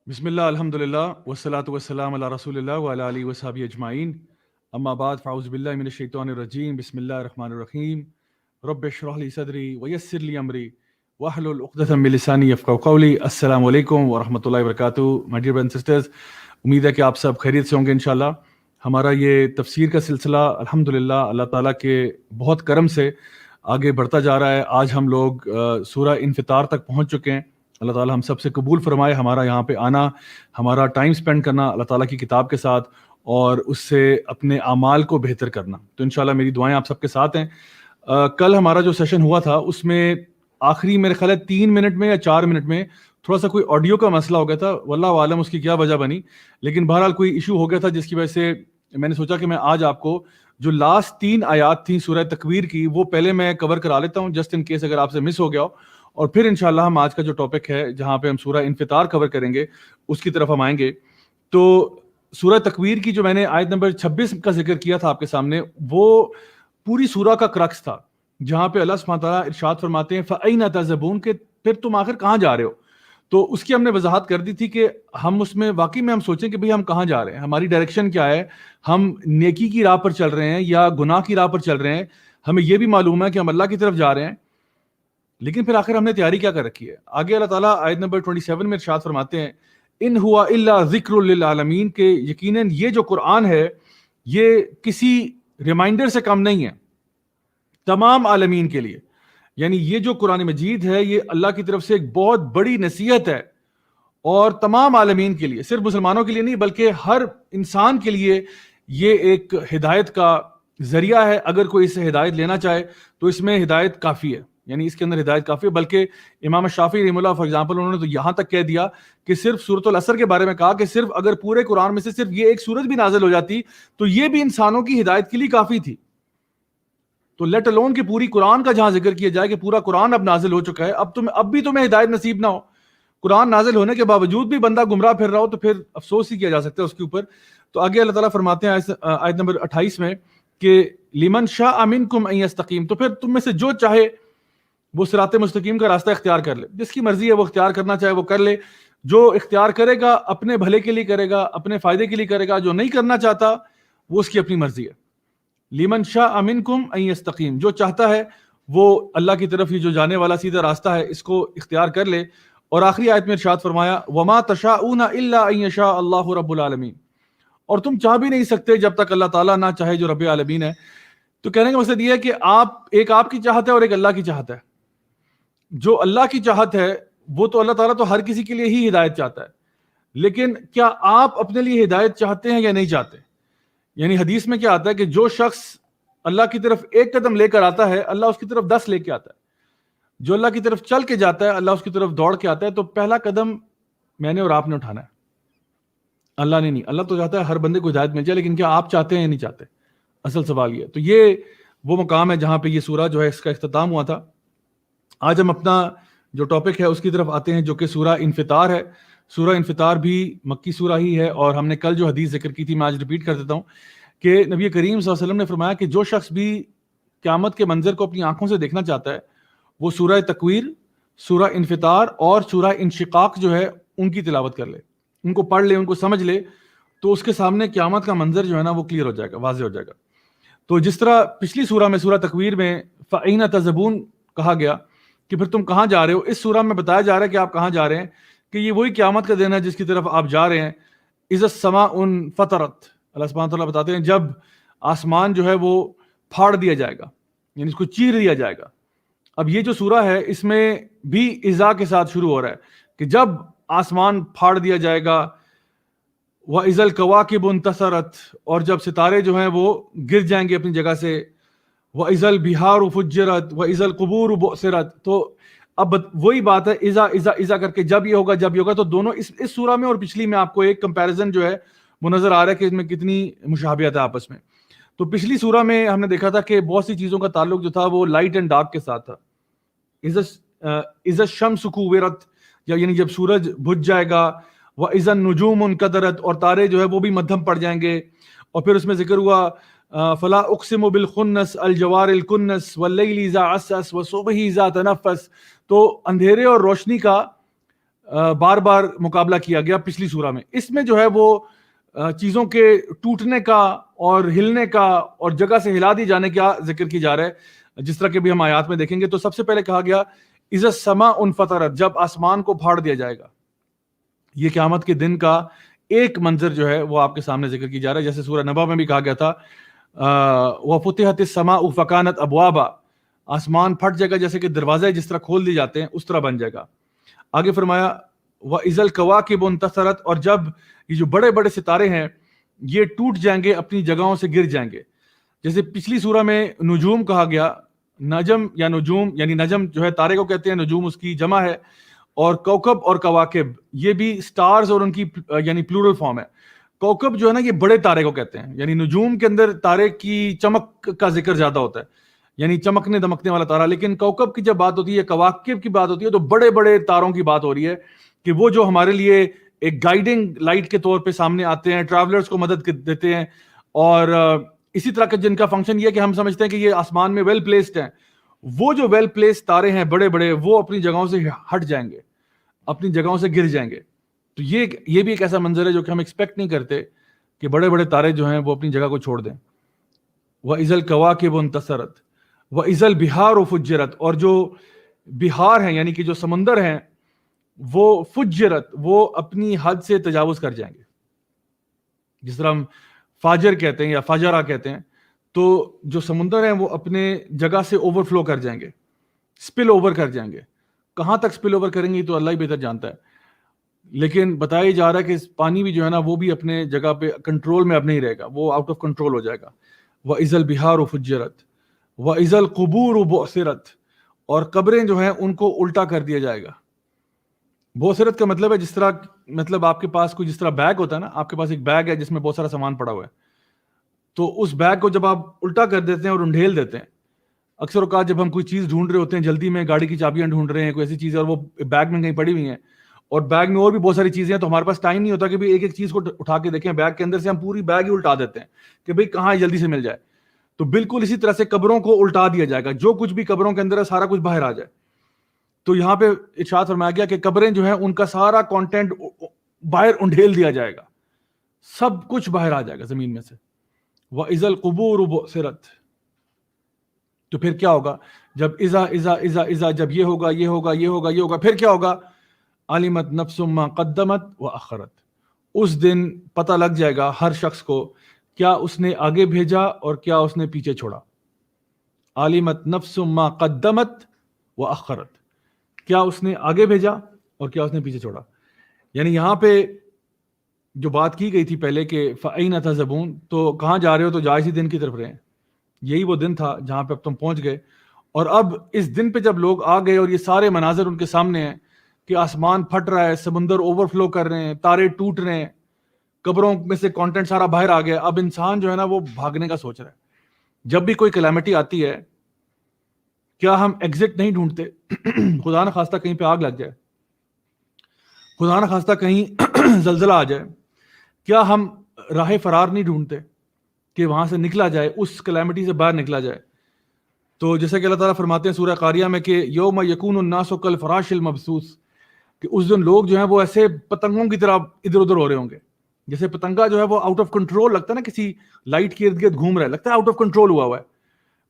بسم اللہ الحمد للہ والصلاة والسلام علی رسول اللہ وعلی آلہ وصحبہ اجمعین اما بعد فاعوذ باللہ من الشیطان الرجیم بسم اللہ الرحمن الرحیم رب اشرح لی صدری ویسر لی امری واحلل عقدۃ من لسانی یفقہوا قولی. السلام علیکم ورحمۃ اللہ وبرکاتہ. مائی ڈیئر برادرز اینڈ سسٹرز، امید ہے کہ آپ سب خیریت سے ہوں گے انشاءاللہ. ہمارا یہ تفسیر کا سلسلہ الحمدللہ اللہ تعالیٰ کے بہت کرم سے آگے بڑھتا جا رہا ہے. آج ہم لوگ سورہ انفطار تک پہنچ چکے ہیں. اللہ تعالیٰ ہم سب سے قبول فرمائے ہمارا یہاں پہ آنا، ہمارا ٹائم سپینڈ کرنا اللہ تعالیٰ کی کتاب کے ساتھ اور اس سے اپنے اعمال کو بہتر کرنا. تو انشاءاللہ میری دعائیں آپ سب کے ساتھ ہیں. کل ہمارا جو سیشن ہوا تھا اس میں آخری میرے خیال ہے 3 منٹ میں یا 4 منٹ میں تھوڑا سا کوئی آڈیو کا مسئلہ ہو گیا تھا. واللہ عالم اس کی کیا وجہ بنی، لیکن بہرحال کوئی ایشو ہو گیا تھا جس کی وجہ سے میں نے سوچا کہ میں آج آپ کو جو لاسٹ 3 آیات تھیں سورہ تکویر کی وہ پہلے میں کور کرا لیتا ہوں، جسٹ ان کیس اگر آپ سے مس ہو گیا ہو. اور پھر انشاءاللہ ہم آج کا جو ٹاپک ہے جہاں پہ ہم سورہ انفطار کور کریں گے اس کی طرف ہم آئیں گے. تو سورہ تکویر کی جو میں نے آیت نمبر 26 کا ذکر کیا تھا آپ کے سامنے، وہ پوری سورہ کا کرکس تھا، جہاں پہ اللہ سبحانہ تعالیٰ ارشاد فرماتے ہیں فَأَيْنَ تَذْهَبُونَ، کہ پھر تم آخر کہاں جا رہے ہو. تو اس کی ہم نے وضاحت کر دی تھی کہ ہم اس میں واقعی میں ہم سوچیں کہ بھئی ہم کہاں جا رہے ہیں، ہماری ڈائریکشن کیا ہے، ہم نیکی کی راہ پر چل رہے ہیں یا گناہ کی راہ پر چل رہے ہیں. ہمیں یہ بھی معلوم ہے کہ ہم اللہ کی طرف جا رہے ہیں، لیکن پھر آخر ہم نے تیاری کیا کر رکھی ہے. آگے اللہ تعالیٰ آیت نمبر 27 میں ارشاد فرماتے ہیں ان ہوا الا ذکر للعالمین، کہ یقیناً یہ جو قرآن ہے یہ کسی ریمائنڈر سے کم نہیں ہے تمام عالمین کے لیے. یعنی یہ جو قرآن مجید ہے یہ اللہ کی طرف سے ایک بہت بڑی نصیحت ہے اور تمام عالمین کے لیے، صرف مسلمانوں کے لیے نہیں بلکہ ہر انسان کے لیے یہ ایک ہدایت کا ذریعہ ہے. اگر کوئی اس سے ہدایت لینا چاہے تو اس میں ہدایت کافی ہے، یعنی اس کے اندر ہدایت کافی ہے. بلکہ امام شافعی رحمہ اللہ فار ایگزامپل انہوں نے تو یہاں تک کہہ دیا کہ صرف سورۃ العصر کے بارے میں کہا کہ صرف اگر پورے قرآن میں سے صرف یہ ایک سورت بھی نازل ہو جاتی تو یہ بھی انسانوں کی ہدایت کے لیے کافی تھی. تو لیٹ الون کہ پوری قرآن کا جہاں ذکر کیا جائے کہ پورا قرآن اب نازل ہو چکا ہے، اب بھی تمہیں ہدایت نصیب نہ ہو، قرآن نازل ہونے کے باوجود بھی بندہ گمراہ پھر رہا ہو، تو پھر افسوس ہی کیا جا سکتا ہے اس کے اوپر. تو آگے اللہ تعالیٰ فرماتے ہیں آیت نمبر 28 میں کہ لمن شاء منکم ان یستقیم، تو پھر تم میں سے جو چاہے وہ صراط مستقیم کا راستہ اختیار کر لے. جس کی مرضی ہے وہ اختیار کرنا چاہے وہ کر لے. جو اختیار کرے گا اپنے بھلے کے لیے کرے گا، اپنے فائدے کے لیے کرے گا. جو نہیں کرنا چاہتا وہ اس کی اپنی مرضی ہے. لمن شاء منکم ان یستقیم، جو چاہتا ہے وہ اللہ کی طرف یہ جو جانے والا سیدھا راستہ ہے اس کو اختیار کر لے. اور آخری آیت میں ارشاد فرمایا وما تشاءون الا ان یشاء اللہ رب العالمین، اور تم چاہ بھی نہیں سکتے جب تک اللہ تعالیٰ نہ چاہے جو رب العالمین ہے. تو کہنے کا مقصد یہ ہے کہ آپ کی چاہت ہے اور ایک اللہ کی چاہت ہے. جو اللہ کی چاہت ہے وہ تو اللہ تعالیٰ تو ہر کسی کے لیے ہی ہدایت چاہتا ہے، لیکن کیا آپ اپنے لیے ہدایت چاہتے ہیں یا نہیں چاہتے؟ یعنی حدیث میں کیا آتا ہے کہ جو شخص اللہ کی طرف ایک قدم لے کر آتا ہے اللہ اس کی طرف 10 لے کے آتا ہے. جو اللہ کی طرف چل کے جاتا ہے اللہ اس کی طرف دوڑ کے آتا ہے. تو پہلا قدم میں نے اور آپ نے اٹھانا ہے، اللہ نے نہیں. اللہ تو چاہتا ہے ہر بندے کو ہدایت مل جائے، لیکن کیا آپ چاہتے ہیں یا نہیں چاہتے؟ اصل سوال یہ ہے. تو یہ وہ مقام ہے جہاں پہ یہ سورہ جو ہے اس کا اختتام ہوا تھا. آج ہم اپنا جو ٹاپک ہے اس کی طرف آتے ہیں جو کہ سورہ انفطار ہے. سورہ انفطار بھی مکی سورہ ہی ہے، اور ہم نے کل جو حدیث ذکر کی تھی میں آج ریپیٹ کر دیتا ہوں کہ نبی کریم صلی اللہ علیہ وسلم نے فرمایا کہ جو شخص بھی قیامت کے منظر کو اپنی آنکھوں سے دیکھنا چاہتا ہے وہ سورہ تکویر، سورہ انفطار اور سورہ انشقاق جو ہے ان کی تلاوت کر لے، ان کو پڑھ لے، ان کو سمجھ لے، تو اس کے سامنے قیامت کا منظر جو ہے نا وہ کلیئر ہو جائے گا، واضح ہو جائے گا. تو جس طرح پچھلی سورہ میں سورہ تکویر میں فَأَيْنَ تَذْهَبُونَ کہا گیا کہ پھر تم کہاں جا رہے ہو، اس سورہ میں بتایا جا رہا ہے کہ آپ کہاں جا رہے ہیں، کہ یہ وہی قیامت کا دن ہے جس کی طرف آپ جا رہے ہیں. اِذَا السَّمَاءُ انفطرت، اللہ سبحانہ تعالیٰ بتاتے ہیں جب آسمان جو ہے وہ پھاڑ دیا جائے گا، یعنی اس کو چیر دیا جائے گا. اب یہ جو سورہ ہے اس میں بھی اذا کے ساتھ شروع ہو رہا ہے کہ جب آسمان پھاڑ دیا جائے گا، وَإِذَا الْكَوَاكِبُ انتَثَرَتْ، اور جب ستارے جو ہیں وہ گر جائیں گے اپنی جگہ سے، وَإِذَا الْبِحَارُ فُجِّرَتْ وَإِذَا الْقُبُورُ بُعْثِرَتْ. تو اب وہی بات ہے اذا کر کے جب یہ ہوگا. تو دونوں اس سورہ میں اور پچھلی میں آپ کو ایک کمپیریزن جو ہے وہ نظر آ رہا ہے کہ اس میں کتنی مشابہت ہے آپس میں. تو پچھلی سورہ میں ہم نے دیکھا تھا کہ بہت سی چیزوں کا تعلق جو تھا وہ لائٹ اینڈ ڈارک کے ساتھ تھا. اذا الشمس كورت، یعنی جب سورج بجھ جائے گا، واذا النجوم انکدرت، اور تارے جو ہے وہ بھی مدھم پڑ جائیں گے. اور پھر اس میں ذکر ہوا فلا اقسم بالخنس الجوار الکنس واللیل اذا عسعس والصبح اذا تنفس. تو اندھیرے اور روشنی کا بار بار مقابلہ کیا گیا پچھلی سورہ میں. اس میں جو ہے وہ چیزوں کے ٹوٹنے کا اور ہلنے کا اور جگہ سے ہلا دی جانے کا ذکر کی جا رہا ہے, جس طرح کہ بھی ہم آیات میں دیکھیں گے. تو سب سے پہلے کہا گیا اذا السماء انفطرت, جب آسمان کو پھاڑ دیا جائے گا. یہ قیامت کے دن کا ایک منظر جو ہے وہ آپ کے سامنے ذکر کی جا رہا ہے. جیسے سورہ نبا میں بھی کہا گیا تھا وَفُتِحَتِ السَّمَاءُ فَكَانَتْ أَبْوَابًا, آسمان پھٹ جائے گا جیسے کہ دروازے جس طرح کھول دی جاتے ہیں اس طرح بن جائے گا. آگے فرمایا وَإِذَا الْكَوَاكِبُ انتثرت, اور جب یہ جو بڑے بڑے ستارے ہیں یہ ٹوٹ جائیں گے, اپنی جگہوں سے گر جائیں گے. جیسے پچھلی سورہ میں نجوم کہا گیا, نجم یا نجوم یعنی نجم جو ہے تارے کو کہتے ہیں, نجوم اس کی جمع ہے, اور کوکب اور کواکب یہ بھی سٹارز اور ان کی یعنی پلورل فارم ہے. کوکب جو ہے نا یہ بڑے تارے کو کہتے ہیں, یعنی نجوم کے اندر تارے کی چمک کا ذکر زیادہ ہوتا ہے, یعنی چمکنے دمکنے والا تارا. لیکن کوکب کی جب بات ہوتی ہے, کواکب کی بات ہوتی ہے, تو بڑے بڑے تاروں کی بات ہو رہی ہے کہ وہ جو ہمارے لیے ایک گائیڈنگ لائٹ کے طور پہ سامنے آتے ہیں, ٹریولرز کو مدد دیتے ہیں, اور اسی طرح کا جن کا فنکشن یہ ہے کہ ہم سمجھتے ہیں کہ یہ آسمان میں ویل پلیسڈ ہیں. وہ جو ویل پلیسڈ تارے ہیں بڑے بڑے, وہ اپنی جگہوں سے ہٹ جائیں گے, اپنی جگہوں سے گر جائیں گے. تو یہ بھی ایک ایسا منظر ہے جو کہ ہم ایکسپیکٹ نہیں کرتے کہ بڑے بڑے تارے جو ہیں وہ اپنی جگہ کو چھوڑ دیں. وَإِذَا الْكَوَاكِبُ انتثرت وَإِذَا الْبِحَارُ فُجِّرَتْ, اور جو بہار ہیں یعنی کہ جو سمندر ہیں وہ فجرت, وہ اپنی حد سے تجاوز کر جائیں گے. جس طرح ہم فاجر کہتے ہیں یا فاجرہ کہتے ہیں, تو جو سمندر ہیں وہ اپنے جگہ سے اوور فلو کر جائیں گے, سپل اوور کر جائیں گے. کہاں تک سپل اوور کریں گے تو اللہ ہی بہتر جانتا ہے, لیکن بتایا جا رہا ہے کہ پانی بھی جو ہے نا وہ بھی اپنے جگہ پہ کنٹرول میں اب نہیں رہے گا, وہ آؤٹ آف کنٹرول ہو جائے گا. وَإِذَا الْبِحَارُ فُجِّرَتْ وَإِذَا الْقُبُورُ بُعْثِرَتْ, اور قبریں جو ہیں ان کو الٹا کر دیا جائے گا. بوسرت کا مطلب ہے جس طرح, مطلب آپ کے پاس کوئی جس طرح بیگ ہوتا ہے نا, آپ کے پاس ایک بیگ ہے جس میں بہت سارا سامان پڑا ہوا ہے, تو اس بیگ کو جب آپ الٹا کر دیتے ہیں اور انڈھیل دیتے ہیں, اکثر اوقات جب ہم کوئی چیز ڈھونڈ رہے ہوتے ہیں جلدی میں, گاڑی کی چابیاں ڈھونڈ رہے ہیں, کوئی ایسی چیز ہے اور وہ بیگ میں کہیں پڑی ہوئی ہیں, اور بیگ میں اور بھی بہت ساری چیزیں ہیں, تو ہمارے پاس ٹائم نہیں ہوتا کہ بھئی ایک ایک چیز کو اٹھا کے دیکھیں بیگ کے اندر سے, ہم پوری بیگ ہی الٹا دیتے ہیں کہ بھئی کہاں جلدی سے مل جائے. تو بالکل اسی طرح سے قبروں کو الٹا دیا جائے گا, جو کچھ بھی قبروں کے اندر ہے سارا کچھ باہر آ جائے. تو یہاں پہ ارشاد فرمایا گیا کہ قبریں جو ہیں ان کا سارا کانٹینٹ باہر انڈھیل دیا جائے گا, سب کچھ باہر آ جائے گا زمین میں سے. وَإِذَا الْقُبُورُ بُعْثِرَتْ, تو پھر کیا ہوگا جب اذا جب یہ ہوگا یہ ہوگا یہ ہوگا یہ ہوگا, پھر کیا ہوگا عَلِمَتْ نَفْسٌ مَا قَدَّمَتْ وَأَخَّرَتْ, اس دن پتہ لگ جائے گا ہر شخص کو کیا اس نے آگے بھیجا اور کیا اس نے پیچھے چھوڑا. عَلِمَتْ نَفْسٌ مَا قَدَّمَتْ وَأَخَّرَتْ, کیا اس نے آگے بھیجا اور کیا اس نے پیچھے چھوڑا. یعنی یہاں پہ جو بات کی گئی تھی پہلے کہ فَأَيْنَ تَذْهَبُونَ, تو کہاں جا رہے ہو, تو جا اسی دن کی طرف رہے ہیں. یہی وہ دن تھا جہاں پہ اب تم پہنچ گئے. اور اب اس دن پہ جب لوگ آ گئے اور یہ سارے مناظر ان کے سامنے ہیں کہ آسمان پھٹ رہا ہے, سمندر اوور فلو کر رہے ہیں, تارے ٹوٹ رہے ہیں, قبروں میں سے کانٹینٹ سارا باہر آ گیا, اب انسان جو ہے نا وہ بھاگنے کا سوچ رہا ہے. جب بھی کوئی کلیمٹی آتی ہے کیا ہم ایگزٹ نہیں ڈھونڈتے؟ خدا نہ خواستہ کہیں پہ آگ لگ جائے, خدا نہ خواستہ کہیں زلزلہ آ جائے, کیا ہم راہ فرار نہیں ڈھونڈتے کہ وہاں سے نکلا جائے, اس کلیمٹی سے باہر نکلا جائے؟ تو جیسے کہ اللہ تعالیٰ فرماتے ہیں سورہ قاریہ میں کہ یوم یکون الناس کالفراش المبثوث, کہ اس دن لوگ جو ہیں وہ ایسے پتنگوں کی طرح ادھر ادھر ہو رہے ہوں گے. جیسے پتنگا جو ہے وہ آؤٹ آف کنٹرول لگتا ہے نا, کسی لائٹ کے ارد گرد گھوم رہا ہے, لگتا ہے آؤٹ آف کنٹرول ہوا ہے.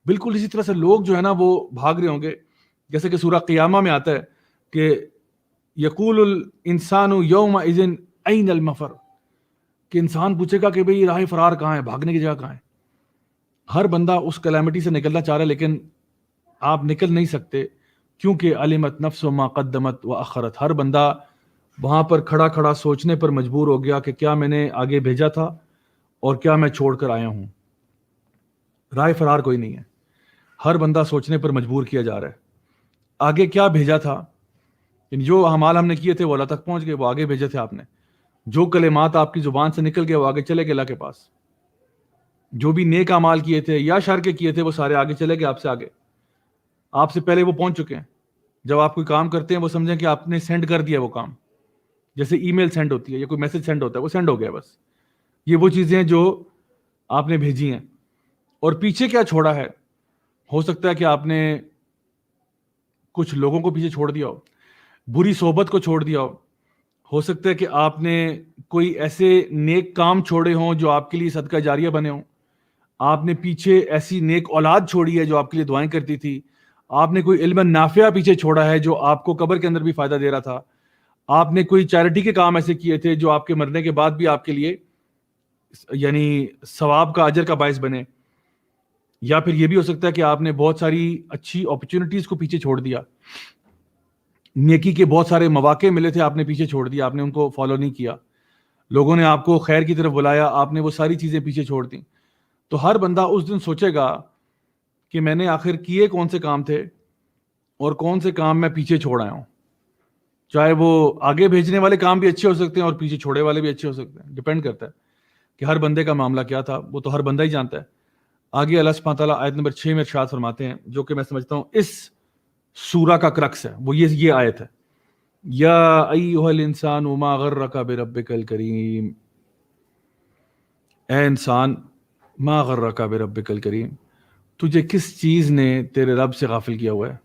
بالکل اسی طرح سے لوگ جو ہے نا وہ بھاگ رہے ہوں گے. جیسے کہ سورہ قیامہ میں آتا ہے کہ یقول الانسان یومئذ این المفر, کہ انسان پوچھے گا کہ بھئی راہ فرار کہاں ہے, بھاگنے کی جگہ کہاں ہے. ہر بندہ اس کلیمٹی سے نکلنا چاہ رہا ہے, لیکن آپ نکل نہیں سکتے کیونکہ علمت نفس ما قدمت واخرت. ہر بندہ وہاں پر کھڑا کھڑا سوچنے پر مجبور ہو گیا کہ کیا میں نے آگے بھیجا تھا اور کیا میں چھوڑ کر آیا ہوں. راہ فرار کوئی نہیں ہے, ہر بندہ سوچنے پر مجبور کیا جا رہا ہے آگے کیا بھیجا تھا. جو اعمال ہم نے کیے تھے وہ اللہ تک پہنچ گئے, وہ آگے بھیجے تھے آپ نے. جو کلمات آپ کی زبان سے نکل گئے وہ آگے چلے گئے اللہ کے پاس. جو بھی نیک اعمال کیے تھے یا شر کے کیے تھے وہ سارے آگے چلے گئے آپ سے آگے, آپ سے پہلے وہ پہنچ چکے ہیں. جب آپ کوئی کام کرتے ہیں وہ سمجھیں کہ آپ نے سینڈ کر دیا وہ کام, جیسے ای میل سینڈ ہوتی ہے یا کوئی میسج سینڈ ہوتا ہے, وہ سینڈ ہو گیا بس. یہ وہ چیزیں ہیں جو آپ نے بھیجی ہیں. اور پیچھے کیا چھوڑا ہے, ہو سکتا ہے کہ آپ نے کچھ لوگوں کو پیچھے چھوڑ دیا ہو, بری صحبت کو چھوڑ دیا ہو, ہو سکتا ہے کہ آپ نے کوئی ایسے نیک کام چھوڑے ہوں جو آپ کے لیے صدقہ جاریہ بنے ہوں. آپ نے پیچھے ایسی نیک اولاد چھوڑی ہے جو آپ کے لیے دعائیں کرتی تھی. آپ نے کوئی علم نافعہ پیچھے چھوڑا ہے جو آپ کو قبر کے اندر بھی فائدہ دے رہا تھا. آپ نے کوئی چیریٹی کے کام ایسے کیے تھے جو آپ کے مرنے کے بعد بھی آپ کے لیے یعنی ثواب کا اجر کا باعث بنے. یا پھر یہ بھی ہو سکتا ہے کہ آپ نے بہت ساری اچھی اپرچونٹیز کو پیچھے چھوڑ دیا. نیکی کے بہت سارے مواقع ملے تھے, آپ نے پیچھے چھوڑ دیا, آپ نے ان کو فالو نہیں کیا. لوگوں نے آپ کو خیر کی طرف بلایا, آپ نے وہ ساری چیزیں پیچھے چھوڑ دیں. تو ہر بندہ اس دن سوچے گا کہ میں نے آخر کیے کون سے کام تھے اور کون سے کام میں پیچھے چھوڑ آیا ہوں. چاہے وہ آگے بھیجنے والے کام بھی اچھے ہو سکتے ہیں اور پیچھے چھوڑے والے بھی اچھے ہو سکتے ہیں, ڈپینڈ کرتا ہے کہ ہر بندے کا معاملہ کیا تھا, وہ تو ہر بندہ ہی جانتا ہے. آگے اللہ سبحانہ تعالیٰ آیت نمبر 6 میں ارشاد فرماتے ہیں, جو کہ میں سمجھتا ہوں اس سورہ کا کرکس ہے, وہ یہ آیت ہے, یا ایھا الانسان ما غرک بربک الکریم. اے انسان, ما غرک بربک الکریم, تجھے کس چیز نے تیرے رب سے غافل کیا ہوا ہے.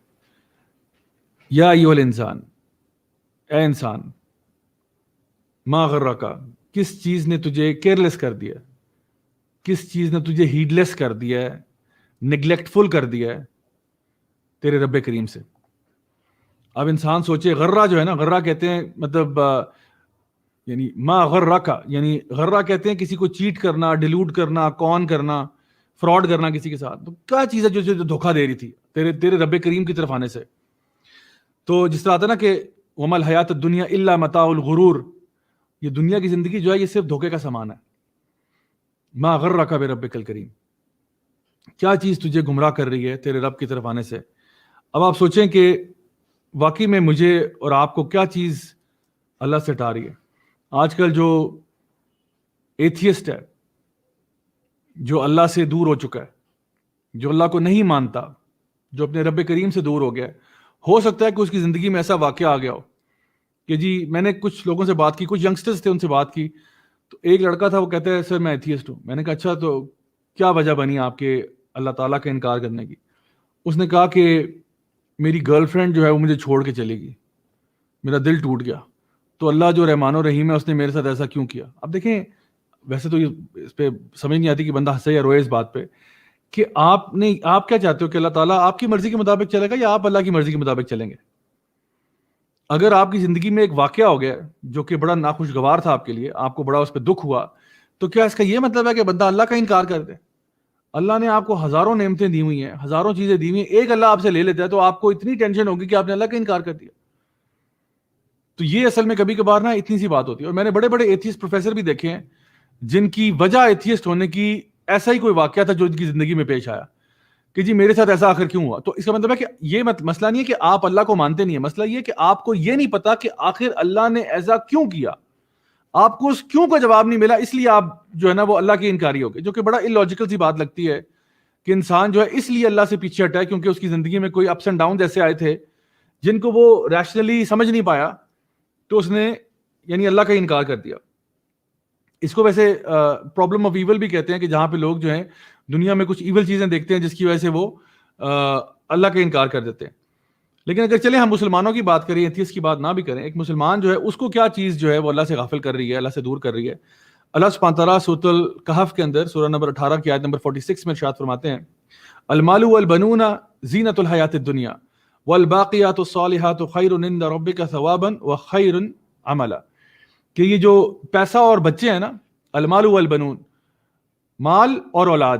یا ایھا الانسان, اے انسان, ما غرک, کس چیز نے تجھے کیئرلیس کر دیا, کس چیز نے تجھے ہیڈ لیس کر دیا ہے, نگلیکٹفل کر دیا ہے تیرے رب کریم سے. اب انسان سوچے, غرہ جو ہے نا, غرہ کہتے ہیں مطلب یعنی ما غرک, یعنی غرہ کہتے ہیں کسی کو چیٹ کرنا, ڈیلوٹ کرنا, کون کرنا, فراڈ کرنا کسی کے ساتھ. تو کیا چیز ہے جو دھوکہ دے رہی تھی تیرے رب کریم کی طرف آنے سے. تو جس طرح آتا ہے نا کہ وما الحیات الدنیا الا متاع الغرور, یہ دنیا کی زندگی جو ہے یہ صرف دھوکے کا سامان ہے. ما غرک بربک الکریم, کیا چیز تجھے گمراہ کر رہی ہے تیرے رب کی طرف آنے سے. اب آپ سوچیں کہ واقعی میں مجھے اور آپ کو کیا چیز اللہ سے ہٹا رہی ہے. آج کل جو ایتھیسٹ ہے, جو اللہ سے دور ہو چکا ہے, جو اللہ کو نہیں مانتا, جو اپنے رب کریم سے دور ہو گیا ہے, ہو سکتا ہے کہ اس کی زندگی میں ایسا واقعہ آ گیا ہو کہ جی میں نے کچھ لوگوں سے بات کی, کچھ ینگسٹرز تھے ان سے بات کی, تو ایک لڑکا تھا, وہ کہتا ہے سر میں ایتھیسٹ ہوں. میں نے کہا اچھا تو کیا وجہ بنی آپ کے اللہ تعالیٰ کا انکار کرنے کی. اس نے کہا کہ میری گرل فرینڈ جو ہے وہ مجھے چھوڑ کے چلے گی, میرا دل ٹوٹ گیا, تو اللہ جو رحمان و رحیم ہے اس نے میرے ساتھ ایسا کیوں کیا. اب دیکھیں, ویسے تو اس پہ سمجھ نہیں آتی کہ بندہ ہنسے یا روئے اس بات پہ کہ آپ کیا چاہتے ہو کہ اللہ تعالیٰ آپ کی مرضی کے مطابق چلے گا یا آپ اللہ کی مرضی کے مطابق چلیں گے. اگر آپ کی زندگی میں ایک واقعہ ہو گیا جو کہ بڑا ناخوشگوار تھا آپ کے لیے, آپ کو بڑا اس پہ دکھ ہوا, تو کیا اس کا یہ مطلب ہے کہ بندہ اللہ کا انکار کر دے. اللہ نے آپ کو ہزاروں نعمتیں دی ہوئی ہیں, ہزاروں چیزیں دی ہوئی ہیں, ایک اللہ آپ سے لے لیتا ہے تو آپ کو اتنی ٹینشن ہوگی کہ آپ نے اللہ کا انکار کر دیا. تو یہ اصل میں کبھی کبھار نا اتنی سی بات ہوتی ہے. اور میں نے بڑے بڑے ایتھیسٹ پروفیسر بھی دیکھے ہیں جن کی وجہ ایتھیسٹ ہونے کی ایسا ہی کوئی واقعہ تھا جو ان کی زندگی میں پیش آیا کہ جی میرے ساتھ ایسا آخر کیوں ہوا. تو اس کا مطلب ہے کہ یہ مسئلہ نہیں ہے کہ آپ اللہ کو مانتے نہیں ہیں, مسئلہ یہ ہے کہ آپ کو یہ نہیں پتا کہ آخر اللہ نے ایسا کیوں کیا, آپ کو اس کیوں کا جواب نہیں ملا, اس لیے آپ جو ہے نا وہ اللہ کی انکاری ہو گئے. جو کہ بڑا illogical سی بات لگتی ہے کہ انسان جو ہے اس لیے اللہ سے پیچھے ہٹا ہے کیونکہ اس کی زندگی میں کوئی اپس اینڈ ڈاؤن ایسے آئے تھے جن کو وہ ریشنلی سمجھ نہیں پایا, تو اس نے یعنی اللہ کا انکار کر دیا. اس کو ویسے پرابلم آف ایول بھی کہتے ہیں کہ جہاں پہ لوگ جو ہیں دنیا میں کچھ ایول چیزیں دیکھتے ہیں جس کی وجہ سے وہ اللہ کا انکار کر دیتے ہیں. لیکن اگر چلیں ہم مسلمانوں کی بات کریں, ایتھیسٹ کی بات نہ بھی کریں, ایک مسلمان جو ہے اس کو کیا چیز جو ہے وہ اللہ سے غافل کر رہی ہے, اللہ سے دور کر رہی ہے. اللہ سبحانہ تعالیٰ سورۃ الکہف کے اندر سورہ نمبر 18 کی آیت نمبر 46 میں ارشاد فرماتے ہیں, المال والبنون زینۃ الحیات الدنیا والباقیات الصالحات خیر عند ربک ثوابا وخیر عملا. کہ یہ جو پیسہ اور بچے ہیں نا, المال والبنون, مال اور اولاد,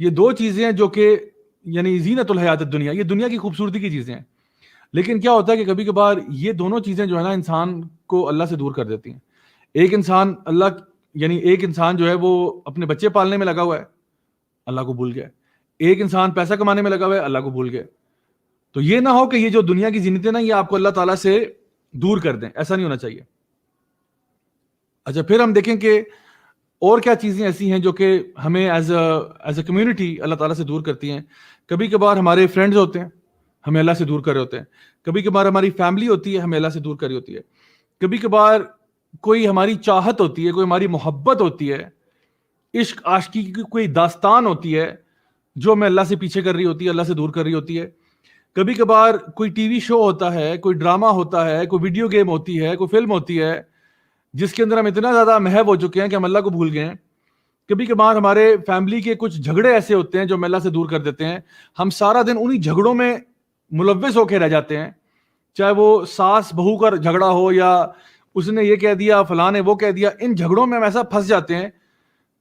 یہ دو چیزیں ہیں جو کہ یعنی زینت الحیات الدنیا, یہ دنیا کی خوبصورتی کی چیزیں ہیں. لیکن کیا ہوتا ہے کہ کبھی کبھار یہ دونوں چیزیں جو ہے نا انسان کو اللہ سے دور کر دیتی ہیں. ایک انسان جو ہے وہ اپنے بچے پالنے میں لگا ہوا ہے, اللہ کو بھول گیا. ایک انسان پیسہ کمانے میں لگا ہوا ہے, اللہ کو بھول گیا. تو یہ نہ ہو کہ یہ جو دنیا کی زینتیں نا یہ آپ کو اللہ تعالیٰ سے دور کر دیں, ایسا نہیں ہونا چاہیے. اچھا, پھر ہم دیکھیں کہ اور کیا چیزیں ایسی ہیں جو کہ ہمیں ایز اے کمیونٹی اللہ تعالیٰ سے دور کرتی ہیں. کبھی کبھار ہمارے فرینڈز ہوتے ہیں, ہمیں اللہ سے دور کر رہے ہوتے ہیں. کبھی کبھار ہماری فیملی ہوتی ہے, ہمیں اللہ سے دور کر رہی ہوتی ہے. کبھی کبھار کوئی ہماری چاہت ہوتی ہے, کوئی ہماری محبت ہوتی ہے, عشق عاشقی کی کوئی داستان ہوتی ہے جو ہمیں اللہ سے پیچھے کر رہی ہوتی ہے, اللہ سے دور کر رہی ہوتی ہے. کبھی کبھار کوئی ٹی وی شو ہوتا ہے، کوئی ڈرامہ ہوتا ہے، کوئی ویڈیو گیم ہوتی ہے، کوئی فلم ہوتی ہے جس کے اندر ہم اتنا زیادہ محو ہو چکے ہیں کہ ہم اللہ کو بھول گئے ہیں. کبھی کبھار ہمارے فیملی کے کچھ جھگڑے ایسے ہوتے ہیں جو ہم اللہ سے دور کر دیتے ہیں. ہم سارا دن انہی جھگڑوں میں ملوث ہو کے رہ جاتے ہیں، چاہے وہ ساس بہو کا جھگڑا ہو یا اس نے یہ کہہ دیا فلاں نے وہ کہہ دیا. ان جھگڑوں میں ہم ایسا پھنس جاتے ہیں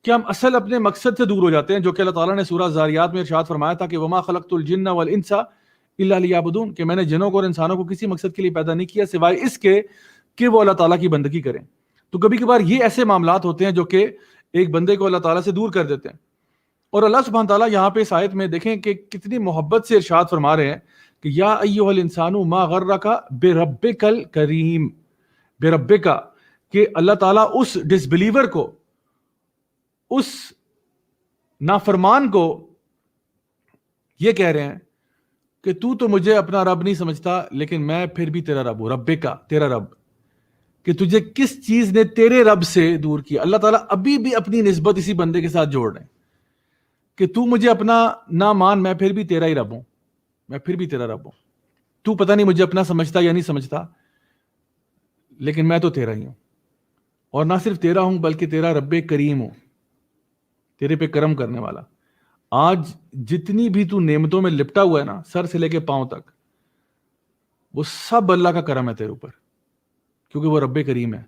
کہ ہم اصل اپنے مقصد سے دور ہو جاتے ہیں، جو کہ اللہ تعالیٰ نے سورہ زاریات میں ارشاد فرمایا تھا کہ وما خلقت الجن والانس الا لیعبدون، کہ میں نے جنوں کو اور انسانوں کو کسی مقصد کے لیے پیدا نہیں کیا سوائے اس کے کہ وہ اللہ تعالیٰ کی بندگی کریں. تو کبھی کبھار یہ ایسے معاملات ہوتے ہیں جو کہ ایک بندے کو اللہ تعالیٰ سے دور کر دیتے ہیں. اور اللہ سبحانہ تعالیٰ یہاں پہ اس آیت میں دیکھیں کہ کتنی محبت سے ارشاد فرما رہے ہیں کہ یا ایھا الانسان ما غرک بربک الکریم، بربک، کہ اللہ تعالیٰ اس ڈس بلیور کو، اس نافرمان کو یہ کہہ رہے ہیں کہ تو مجھے اپنا رب نہیں سمجھتا لیکن میں پھر بھی تیرا رب ہوں. ربک، تیرا رب، کہ تجھے کس چیز نے تیرے رب سے دور کیا. اللہ تعالیٰ ابھی بھی اپنی نسبت اسی بندے کے ساتھ جوڑ رہے ہیں کہ تو مجھے اپنا نہ مان، میں پھر بھی تیرا ہی رب ہوں، میں پھر بھی تیرا رب ہوں. تو پتہ نہیں مجھے اپنا سمجھتا یا نہیں سمجھتا لیکن میں تو تیرا ہی ہوں، اور نہ صرف تیرا ہوں بلکہ تیرا رب کریم ہوں، تیرے پہ کرم کرنے والا. آج جتنی بھی تو نعمتوں میں لپٹا ہوا ہے نا، سر سے لے کے پاؤں تک، وہ سب اللہ کا کرم ہے تیرے اوپر، کیونکہ وہ رب کریم ہے.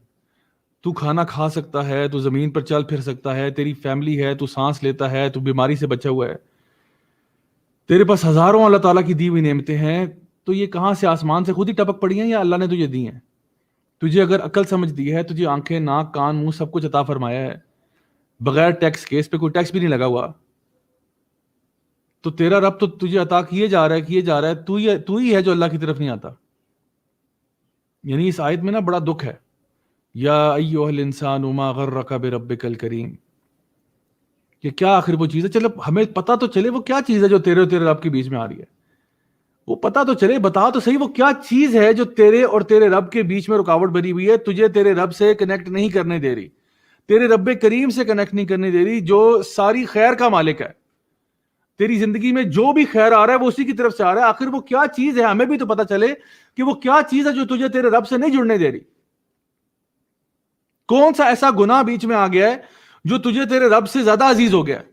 تو کھانا کھا سکتا ہے، تو زمین پر چل پھر سکتا ہے، تیری فیملی ہے، تو سانس لیتا ہے، تو بیماری سے بچا ہوا ہے، تیرے پاس ہزاروں اللہ تعالیٰ کی دی ہوئی نعمتیں ہیں. تو یہ کہاں سے، آسمان سے خود ہی ٹپک پڑی ہیں یا اللہ نے تجھے دی ہیں؟ تجھے اگر عقل سمجھ دی ہے، تجھے آنکھیں، ناک، کان، منہ سب کچھ عطا فرمایا ہے بغیر ٹیکس کے، اس پہ کوئی ٹیکس بھی نہیں لگا ہوا، تو تیرا رب تو تجھے عطا کیے جا رہا ہے، تو ہی ہے جو اللہ کی طرف نہیں آتا. یعنی اس آیت میں نا بڑا دکھ ہے. یا ایھا الانسان ما غرک بربک الکریم، کہ کیا آخر وہ چیز ہے. چلو ہمیں پتہ تو چلے وہ کیا چیز ہے جو تیرے اور تیرے رب کے بیچ میں آ رہی ہے، وہ پتہ تو چلے، بتا تو صحیح وہ کیا چیز ہے جو تیرے اور تیرے رب کے بیچ میں رکاوٹ بنی ہوئی ہے، تجھے تیرے رب سے کنیکٹ نہیں کرنے دے رہی، تیرے رب کریم سے کنیکٹ نہیں کرنے دے رہی جو ساری خیر کا مالک ہے. تیری زندگی میں جو بھی خیر آ رہا ہے وہ اسی کی طرف سے آ رہا ہے. آخر وہ کیا چیز ہے، ہمیں بھی تو پتہ چلے کہ وہ کیا چیز ہے جو تجھے تیرے رب سے نہیں جڑنے دے رہی. کون سا ایسا گناہ بیچ میں آ گیا ہے جو تجھے تیرے رب سے زیادہ عزیز ہو گیا ہے؟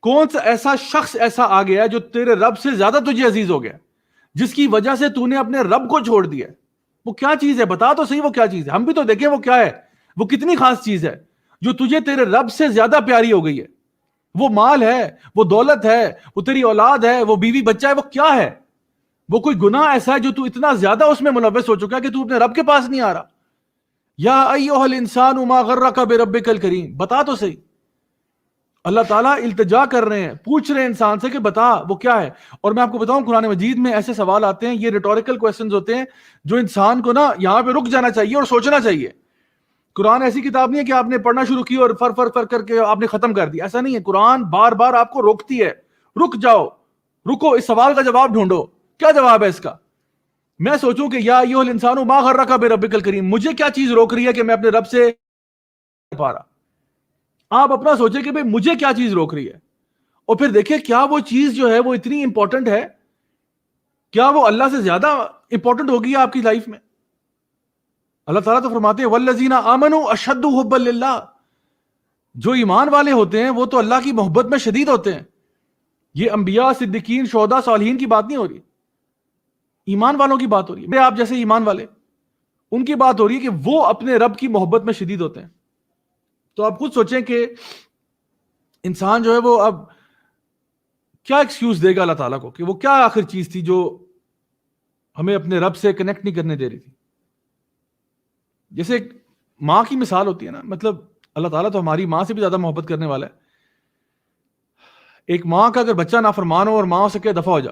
کون سا ایسا شخص ایسا آ گیا ہے جو تیرے رب سے زیادہ تجھے عزیز ہو گیا، جس کی وجہ سے تو نے اپنے رب کو چھوڑ دیا؟ وہ کیا چیز ہے، بتا تو صحیح وہ کیا چیز ہے، ہم بھی تو دیکھیں وہ کیا ہے، وہ کتنی خاص چیز ہے جو تجھے تیرے رب سے زیادہ پیاری ہو گئی ہے. وہ مال ہے، وہ دولت ہے، وہ تیری اولاد ہے، وہ بیوی بچہ ہے، وہ کیا ہے؟ وہ کوئی گناہ ایسا ہے جو تو اتنا زیادہ اس میں ملوث ہو چکا ہے کہ تو اپنے رب کے پاس نہیں آ رہا. یا ایھا الانسان ما غرک بربک الکریم، بتا تو صحیح. اللہ تعالیٰ التجا کر رہے ہیں، پوچھ رہے ہیں انسان سے کہ بتا وہ کیا ہے. اور میں آپ کو بتاؤں قرآن مجید میں ایسے سوال آتے ہیں، یہ ریٹوریکل کوسچنز ہوتے ہیں جو انسان کو نا یہاں پہ رک جانا چاہیے اور سوچنا چاہیے. قرآن ایسی کتاب نہیں ہے کہ آپ نے پڑھنا شروع کی اور فر کر کے آپ نے ختم کر دیا، ایسا نہیں ہے. قرآن بار بار آپ کو روکتی ہے، رک جاؤ، رکو، اس سوال کا جواب ڈھونڈو، کیا جواب ہے اس کا. میں سوچوں کہ یا ایھا الانسان ما غرک بربک الکریم، مجھے کیا چیز روک رہی ہے کہ میں اپنے رب سے پا رہا. آپ اپنا سوچیں کہ بھئی مجھے کیا چیز روک رہی ہے، اور پھر دیکھیں کیا وہ چیز جو ہے وہ اتنی امپورٹنٹ ہے، کیا وہ اللہ سے زیادہ امپورٹنٹ ہوگی آپ کی لائف میں. اللہ تعالیٰ تو فرماتے ہیں والذین آمنوا اشد حبا للہ، جو ایمان والے ہوتے ہیں وہ تو اللہ کی محبت میں شدید ہوتے ہیں. یہ انبیاء، صدیقین، شہداء، صالحین کی بات نہیں ہو رہی، ایمان والوں کی بات ہو رہی ہے. آپ جیسے ایمان والے، ان کی بات ہو رہی ہے کہ وہ اپنے رب کی محبت میں شدید ہوتے ہیں. تو آپ خود سوچیں کہ انسان جو ہے وہ اب کیا ایکسکیوز دے گا اللہ تعالیٰ کو کہ وہ کیا آخر چیز تھی جو ہمیں اپنے رب سے کنیکٹ نہیں کرنے دے رہی تھی. جیسے ایک ماں کی مثال ہوتی ہے نا، مطلب اللہ تعالیٰ تو ہماری ماں سے بھی زیادہ محبت کرنے والا ہے. ایک ماں کا اگر بچہ نافرمان ہو اور ماں سے کہ دفع ہو جا،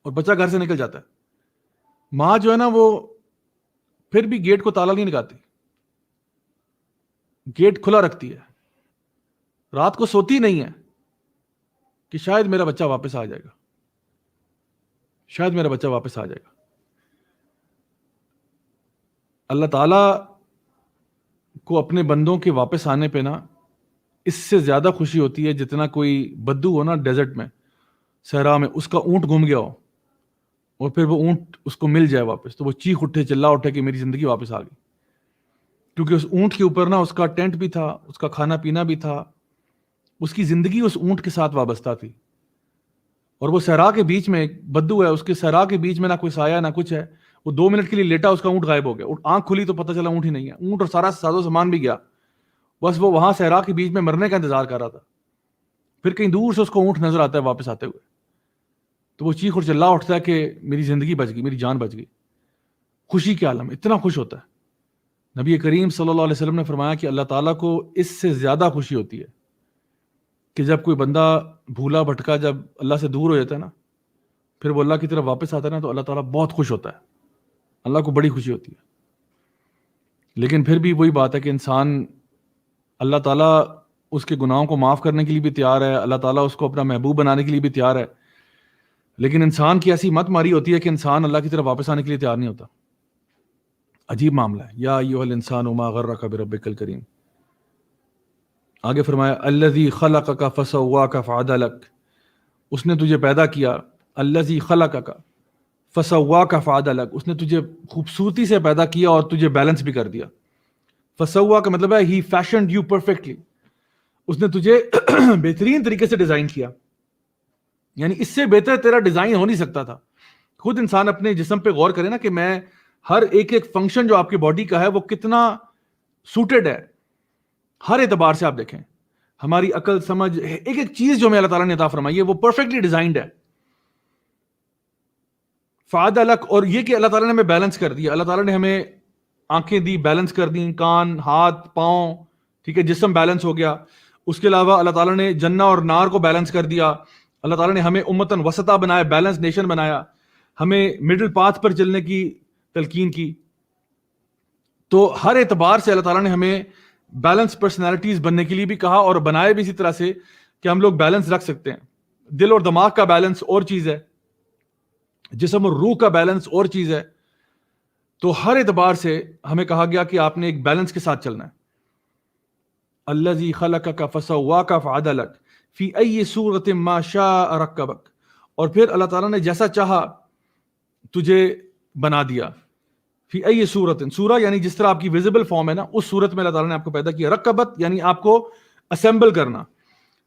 اور بچہ گھر سے نکل جاتا ہے، ماں جو ہے نا وہ پھر بھی گیٹ کو تالا نہیں لگاتی، گیٹ کھلا رکھتی ہے، رات کو سوتی نہیں ہے کہ شاید میرا بچہ واپس آ جائے گا، شاید میرا بچہ واپس آ جائے گا. اللہ تعالیٰ کو اپنے بندوں کے واپس آنے پہ نا اس سے زیادہ خوشی ہوتی ہے جتنا کوئی بدو ہو نا ڈیزرٹ میں، صحرا میں، اس کا اونٹ گم گیا ہو اور پھر وہ اونٹ اس کو مل جائے واپس، تو وہ چیخ اٹھے، چلا اٹھے کہ میری زندگی واپس آ گئی. کیونکہ اس اونٹ کے اوپر نا اس کا ٹینٹ بھی تھا، اس کا کھانا پینا بھی تھا، اس کی زندگی اس اونٹ کے ساتھ وابستہ تھی. اور وہ صحرا کے بیچ میں ایک بدو ہے، اس کے صحرا کے بیچ میں نہ کوئی سایہ نہ کچھ ہے. وہ 2 منٹ کے لیے لیٹا، اس کا اونٹ غائب ہو گیا. آنکھ کھلی تو پتہ چلا اونٹ ہی نہیں ہے، اونٹ اور سارا ساز و سامان بھی گیا. بس وہ وہاں صحرا کے بیچ میں مرنے کا انتظار کر رہا تھا. پھر کہیں دور سے اس کو اونٹ نظر آتا ہے واپس آتے ہوئے، تو وہ چیخ اور چلا اٹھتا ہے کہ میری زندگی بچ گئی، میری جان بچ گئی. خوشی کے عالم، اتنا خوش ہوتا ہے. نبی کریم صلی اللہ علیہ وسلم نے فرمایا کہ اللہ تعالیٰ کو اس سے زیادہ خوشی ہوتی ہے کہ جب کوئی بندہ بھولا بھٹکا جب اللہ سے دور ہو جاتا ہے نا، پھر وہ اللہ کی طرف واپس آتا ہے نا، تو اللہ تعالیٰ بہت خوش ہوتا ہے. اللہ کو بڑی خوشی ہوتی ہے. لیکن پھر بھی وہی بات ہے کہ انسان، اللہ تعالیٰ اس کے گناہوں کو معاف کرنے کے لیے بھی تیار ہے، اللہ تعالیٰ اس کو اپنا محبوب بنانے کے لیے بھی تیار ہے، لیکن انسان کی ایسی مت ماری ہوتی ہے کہ انسان اللہ کی طرف واپس آنے کے لیے تیار نہیں ہوتا. عجیب معاملہ ہے. یا ایھا الانسان ما غرک بربک الکریم. آگے فرمایا الذی خلقک فسواک فعدلک، اس نے تجھے پیدا کیا. الذی خلقک فسواک فعدلک، اس نے تجھے خوبصورتی سے پیدا کیا اور تجھے بیلنس بھی کر دیا. فسوا کا مطلب ہے ہی فیشنڈ یو پرفیکٹلی، اس نے تجھے بہترین طریقے سے ڈیزائن کیا. یعنی اس سے بہتر تیرا ڈیزائن ہو نہیں سکتا تھا. خود انسان اپنے جسم پہ غور کرے نا کہ میں ہر ایک فنکشن جو آپ کی باڈی کا ہے وہ کتنا سوٹڈ ہے. ہر اعتبار سے آپ دیکھیں، ہماری عقل سمجھ، ایک چیز جو میں اللہ تعالیٰ نے عطا فرمائی ہے وہ پرفیکٹلی ڈیزائنڈ ہے. فعدلک، اور یہ کہ اللہ تعالیٰ نے ہمیں بیلنس کر دیا. اللہ تعالیٰ نے ہمیں آنکھیں دی، بیلنس کر دی، کان، ہاتھ، پاؤں، ٹھیک ہے، جسم بیلنس ہو گیا. اس کے علاوہ اللہ تعالیٰ نے جنہ اور نار کو بیلنس کر دیا. اللہ تعالیٰ نے ہمیں امتن وسطا بنایا، بیلنس نیشن بنایا، ہمیں مڈل پاتھ پر چلنے کی تلقین کی. تو ہر اعتبار سے اللہ تعالیٰ نے ہمیں بیلنس پرسنالٹیز بننے کے لیے بھی کہا، اور بنائے بھی اسی طرح سے کہ ہم لوگ بیلنس رکھ سکتے ہیں. دل اور دماغ کا بیلنس اور چیز ہے، جسم اور روح کا بیلنس اور چیز ہے. تو ہر اعتبار سے ہمیں کہا گیا کہ آپ نے ایک بیلنس کے ساتھ چلنا ہے. الذی خلقک فسواک فعدلک فی ای صورت ما شاء رکبک، اور پھر اللہ تعالیٰ نے جیسا چاہا تجھے بنا دیا. فی ای صورت، سورہ یعنی جس طرح آپ کی ویزیبل فارم ہے نا، اس صورت میں اللہ تعالیٰ نے آپ کو پیدا کیا. رکبت یعنی آپ کو اسمبل کرنا.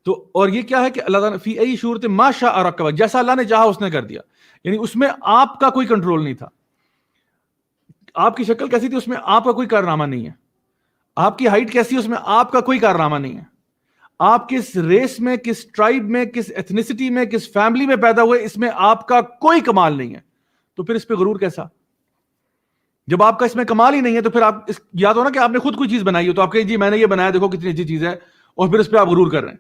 تو اور یہ کیا ہے کہ اللہ تعالیٰ فی ای صورت ما شاء رکبک، جیسا اللہ نے چاہا اس نے کر دیا. یعنی اس میں آپ کا کوئی کنٹرول نہیں تھا. آپ کی شکل کیسی تھی اس میں آپ کا کوئی کارنامہ نہیں ہے. آپ کی ہائٹ کیسی ہے اس میں آپ کا کوئی کارنامہ نہیں ہے. آپ کس ریس میں، کس ٹرائب میں، کس ایتھنیسٹی میں، کس فیملی میں پیدا ہوئے، اس میں آپ کا کوئی کمال نہیں ہے. تو پھر اس پہ غرور کیسا؟ جب آپ کا اس میں کمال ہی نہیں ہے تو پھر آپ یاد ہو نا کہ آپ نے خود کوئی چیز بنائی ہو تو آپ کہیں جی میں نے یہ بنایا، دیکھو کتنی اچھی چیز ہے، اور پھر اس پہ آپ غرور کر رہے ہیں.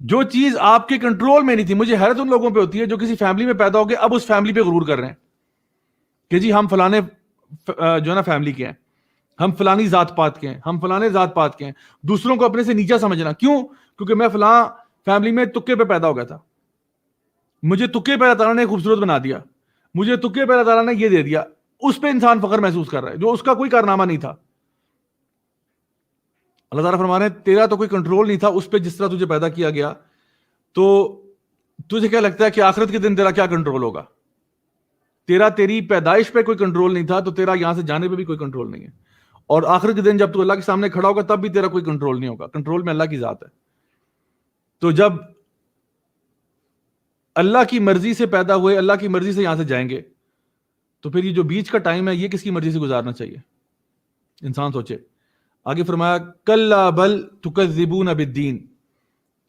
جو چیز آپ کے کنٹرول میں نہیں تھی. مجھے حیرت ان لوگوں پہ ہوتی ہے جو کسی فیملی میں پیدا ہو گئے اب اس فیملی پہ غرور کر رہے ہیں کہ جی ہم فلانے جو ہے نا فیملی کے ہیں، ہم فلانی ذات پات کے ہیں، ہم فلانے ذات پات کے ہیں. دوسروں کو اپنے سے نیچا سمجھنا. کیوں؟ کیونکہ میں فلاں فیملی میں تکے پہ پیدا ہو گیا تھا، مجھے تکے پہ اللہ تعالیٰ نے خوبصورت بنا دیا، مجھے تکے پہ اللہ تعالیٰ نے یہ دے دیا. اس پہ انسان فخر محسوس کر رہا ہے جو اس کا کوئی کارنامہ نہیں تھا. اللہ تعالیٰ فرما رہے ہیں تیرا تو کوئی کنٹرول نہیں تھا اس پہ جس طرح تجھے پیدا کیا گیا. تو تجھے کیا لگتا ہے کہ آخرت کے دن تیرا کیا کنٹرول ہوگا؟ تیری پیدائش پہ کوئی کنٹرول نہیں تھا تو تیرا یہاں سے جانے پہ بھی کوئی کنٹرول نہیں ہے. اور آخرت کے دن جب تو اللہ کے سامنے کھڑا ہوگا تب بھی تیرا کوئی کنٹرول نہیں ہوگا. کنٹرول میں اللہ کی ذات ہے. تو جب اللہ کی مرضی سے پیدا ہوئے، اللہ کی مرضی سے یہاں سے جائیں گے، تو پھر یہ جو بیچ کا ٹائم ہے یہ کس کی مرضی سے گزارنا چاہیے؟ انسان سوچے. آگے فرمایا کلا بل تکذبون بالدین،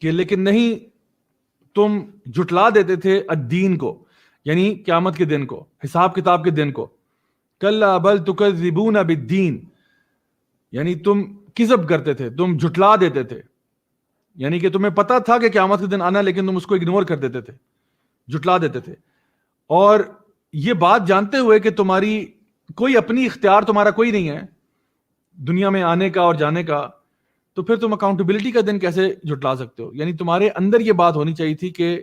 کہ لیکن نہیں تم جھٹلا دیتے تھے الدین کو، یعنی قیامت کے دن کو، حساب کتاب کے دن کو. کلا بل تکذبون بالدین، یعنی تم کذب کرتے تھے، تم جھٹلا دیتے تھے. یعنی کہ تمہیں پتا تھا کہ قیامت کے دن آنا لیکن تم اس کو اگنور کر دیتے تھے، جھٹلا دیتے تھے. اور یہ بات جانتے ہوئے کہ تمہاری کوئی اپنی اختیار تمہارا کوئی نہیں ہے دنیا میں آنے کا اور جانے کا، تو پھر تم اکاؤنٹیبلٹی کا دن کیسے جھٹلا سکتے ہو؟ یعنی تمہارے اندر یہ بات ہونی چاہیے تھی کہ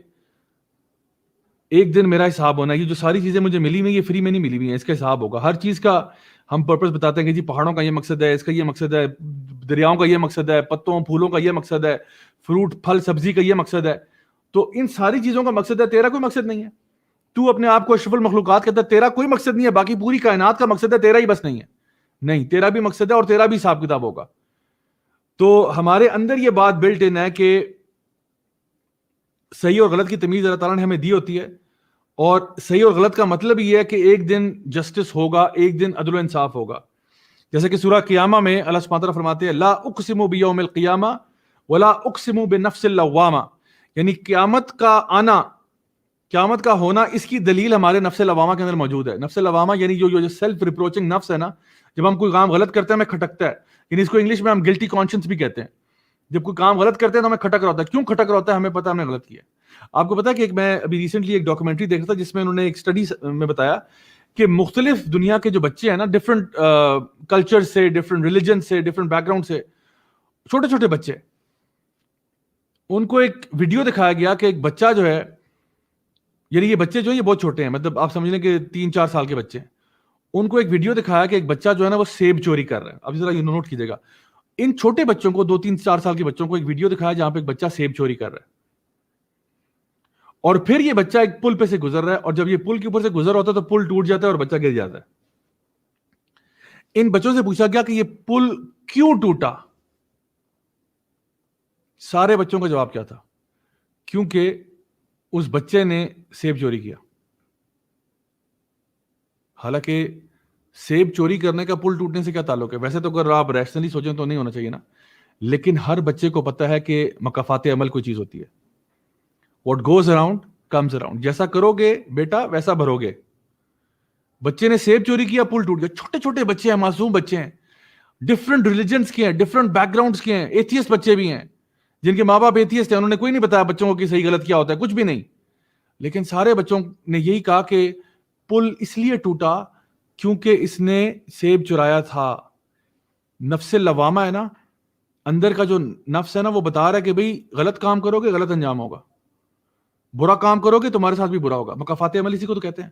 ایک دن میرا حساب ہونا ہے. یہ جو ساری چیزیں مجھے ملی ہوئی یہ فری میں نہیں ملی ہوئی ہیں، اس کا حساب ہوگا. ہر چیز کا ہم پرپس بتاتے ہیں کہ جی پہاڑوں کا یہ مقصد ہے، اس کا یہ مقصد ہے، دریاؤں کا یہ مقصد ہے، پتوں پھولوں کا یہ مقصد ہے، فروٹ پھل سبزی کا یہ مقصد ہے. تو ان ساری چیزوں کا مقصد ہے, تیرا کوئی مقصد نہیں ہے. تو اپنے آپ کو اشرف المخلوقات کہتا ہے, تیرا کوئی مقصد نہیں ہے, باقی پوری کائنات کا مقصد ہے, تیرا ہی بس نہیں ہے. نہیں, تیرا بھی مقصد ہے اور تیرا بھی حساب کتاب ہوگا. تو ہمارے اندر یہ بات بلٹ ان ہے کہ صحیح اور غلط کی تمیز اللہ تعالیٰ نے ہمیں دی ہوتی ہے, اور صحیح اور غلط کا مطلب یہ ہے کہ ایک دن جسٹس ہوگا, ایک دن عدل و انصاف ہوگا. جیسے کہ سورہ قیامہ میں اللہ سبحانہ وتعالیٰ فرماتے ہیں لا اقسم بیوم القیامہ ولا اقسم بنفس اللوامہ, یعنی قیامت کا آنا, قیامت کا ہونا, اس کی دلیل ہمارے نفس لوامہ کے اندر موجود ہے. نفس لوامہ یعنی جو سیلف ریپروچنگ نفس ہے نا, جب ہم کوئی کام غلط کرتے ہیں ہمیں کھٹکتا ہے, یعنی اس کو انگلش میں ہم گلٹی کانشنس بھی کہتے ہیں. جب کوئی کام غلط کرتے ہیں تو ہمیں کھٹک رہا ہوتا ہے. کیوں کھٹک رہا ہوتا ہے؟ ہمیں پتا ہم نے غلط کیا. آپ کو پتا ہے کہ میں ابھی ریسنٹلی ایک ڈاکومنٹری دیکھا تھا جس میں انہوں نے ایک اسٹڈی میں بتایا کہ مختلف دنیا کے جو بچے ہیں نا, ڈفرنٹ کلچر سے, ڈفرنٹ ریلیجن سے, ڈفرنٹ بیک گراؤنڈ سے, چھوٹے چھوٹے بچے, ان کو ایک ویڈیو دکھایا گیا کہ ایک بچہ جو ہے, یعنی یہ بچے جو ہیں یہ بہت چھوٹے ہیں, مطلب آپ سمجھ لیں کہ 3-4 سال کے بچے ہیں, ان کو ایک ویڈیو دکھایا کہ ایک بچہ جو ہے نا وہ سیب چوری کر رہا ہے. اب ذرا یہ نوٹ کیجیے گا, ان چھوٹے بچوں کو 2-3-4 سال کے بچوں کو ایک ویڈیو دکھایا جہاں پہ ایک بچہ سیب چوری کر رہا ہے, اور پھر یہ بچہ ایک پل پہ سے گزر رہا ہے, اور جب یہ پل کے اوپر سے گزر ہوتا ہے تو پل ٹوٹ جاتا ہے اور بچہ گر جاتا ہے. ان بچوں سے پوچھا گیا کہ یہ پل کیوں ٹوٹا؟ سارے بچوں کا جواب کیا تھا؟ کیونکہ اس بچے نے سیب چوری کیا. حالانکہ سیب چوری کرنے کا پل ٹوٹنے سے کیا تعلق ہے؟ ویسے تو اگر آپ ریشنلی سوچیں تو نہیں ہونا چاہیے نا, لیکن ہر بچے کو پتا ہے کہ مکافات عمل کوئی چیز ہوتی ہے. What goes around comes around. جیسا کرو گے بیٹا ویسا بھرو گے. بچے نے سیب چوری کیا, پل ٹوٹ گیا. چھوٹے چھوٹے بچے ہیں, معصوم بچے ہیں, ڈفرنٹ ریلیجنس کے ہیں, ڈفرنٹ بیک گراؤنڈس کے ہیں, ایتھیسٹ بچے بھی ہیں جن کے ماں باپ ایتھیسٹ ہیں, انہوں نے کوئی نہیں بتایا بچوں کو کہ صحیح غلط کیا ہوتا ہے, کچھ بھی نہیں. لیکن سارے بچوں نے یہی کہا کہ پل اس لیے ٹوٹا کیونکہ اس نے سیب چرایا تھا. نفس لوامہ ہے نا, اندر کا جو نفس ہے نا, وہ بتا رہا ہے کہ بھئی غلط کام کرو گے غلط انجام ہوگا, برا کام کرو گے تمہارے ساتھ بھی برا ہوگا. مکافات عمل اسی کو تو کہتے ہیں.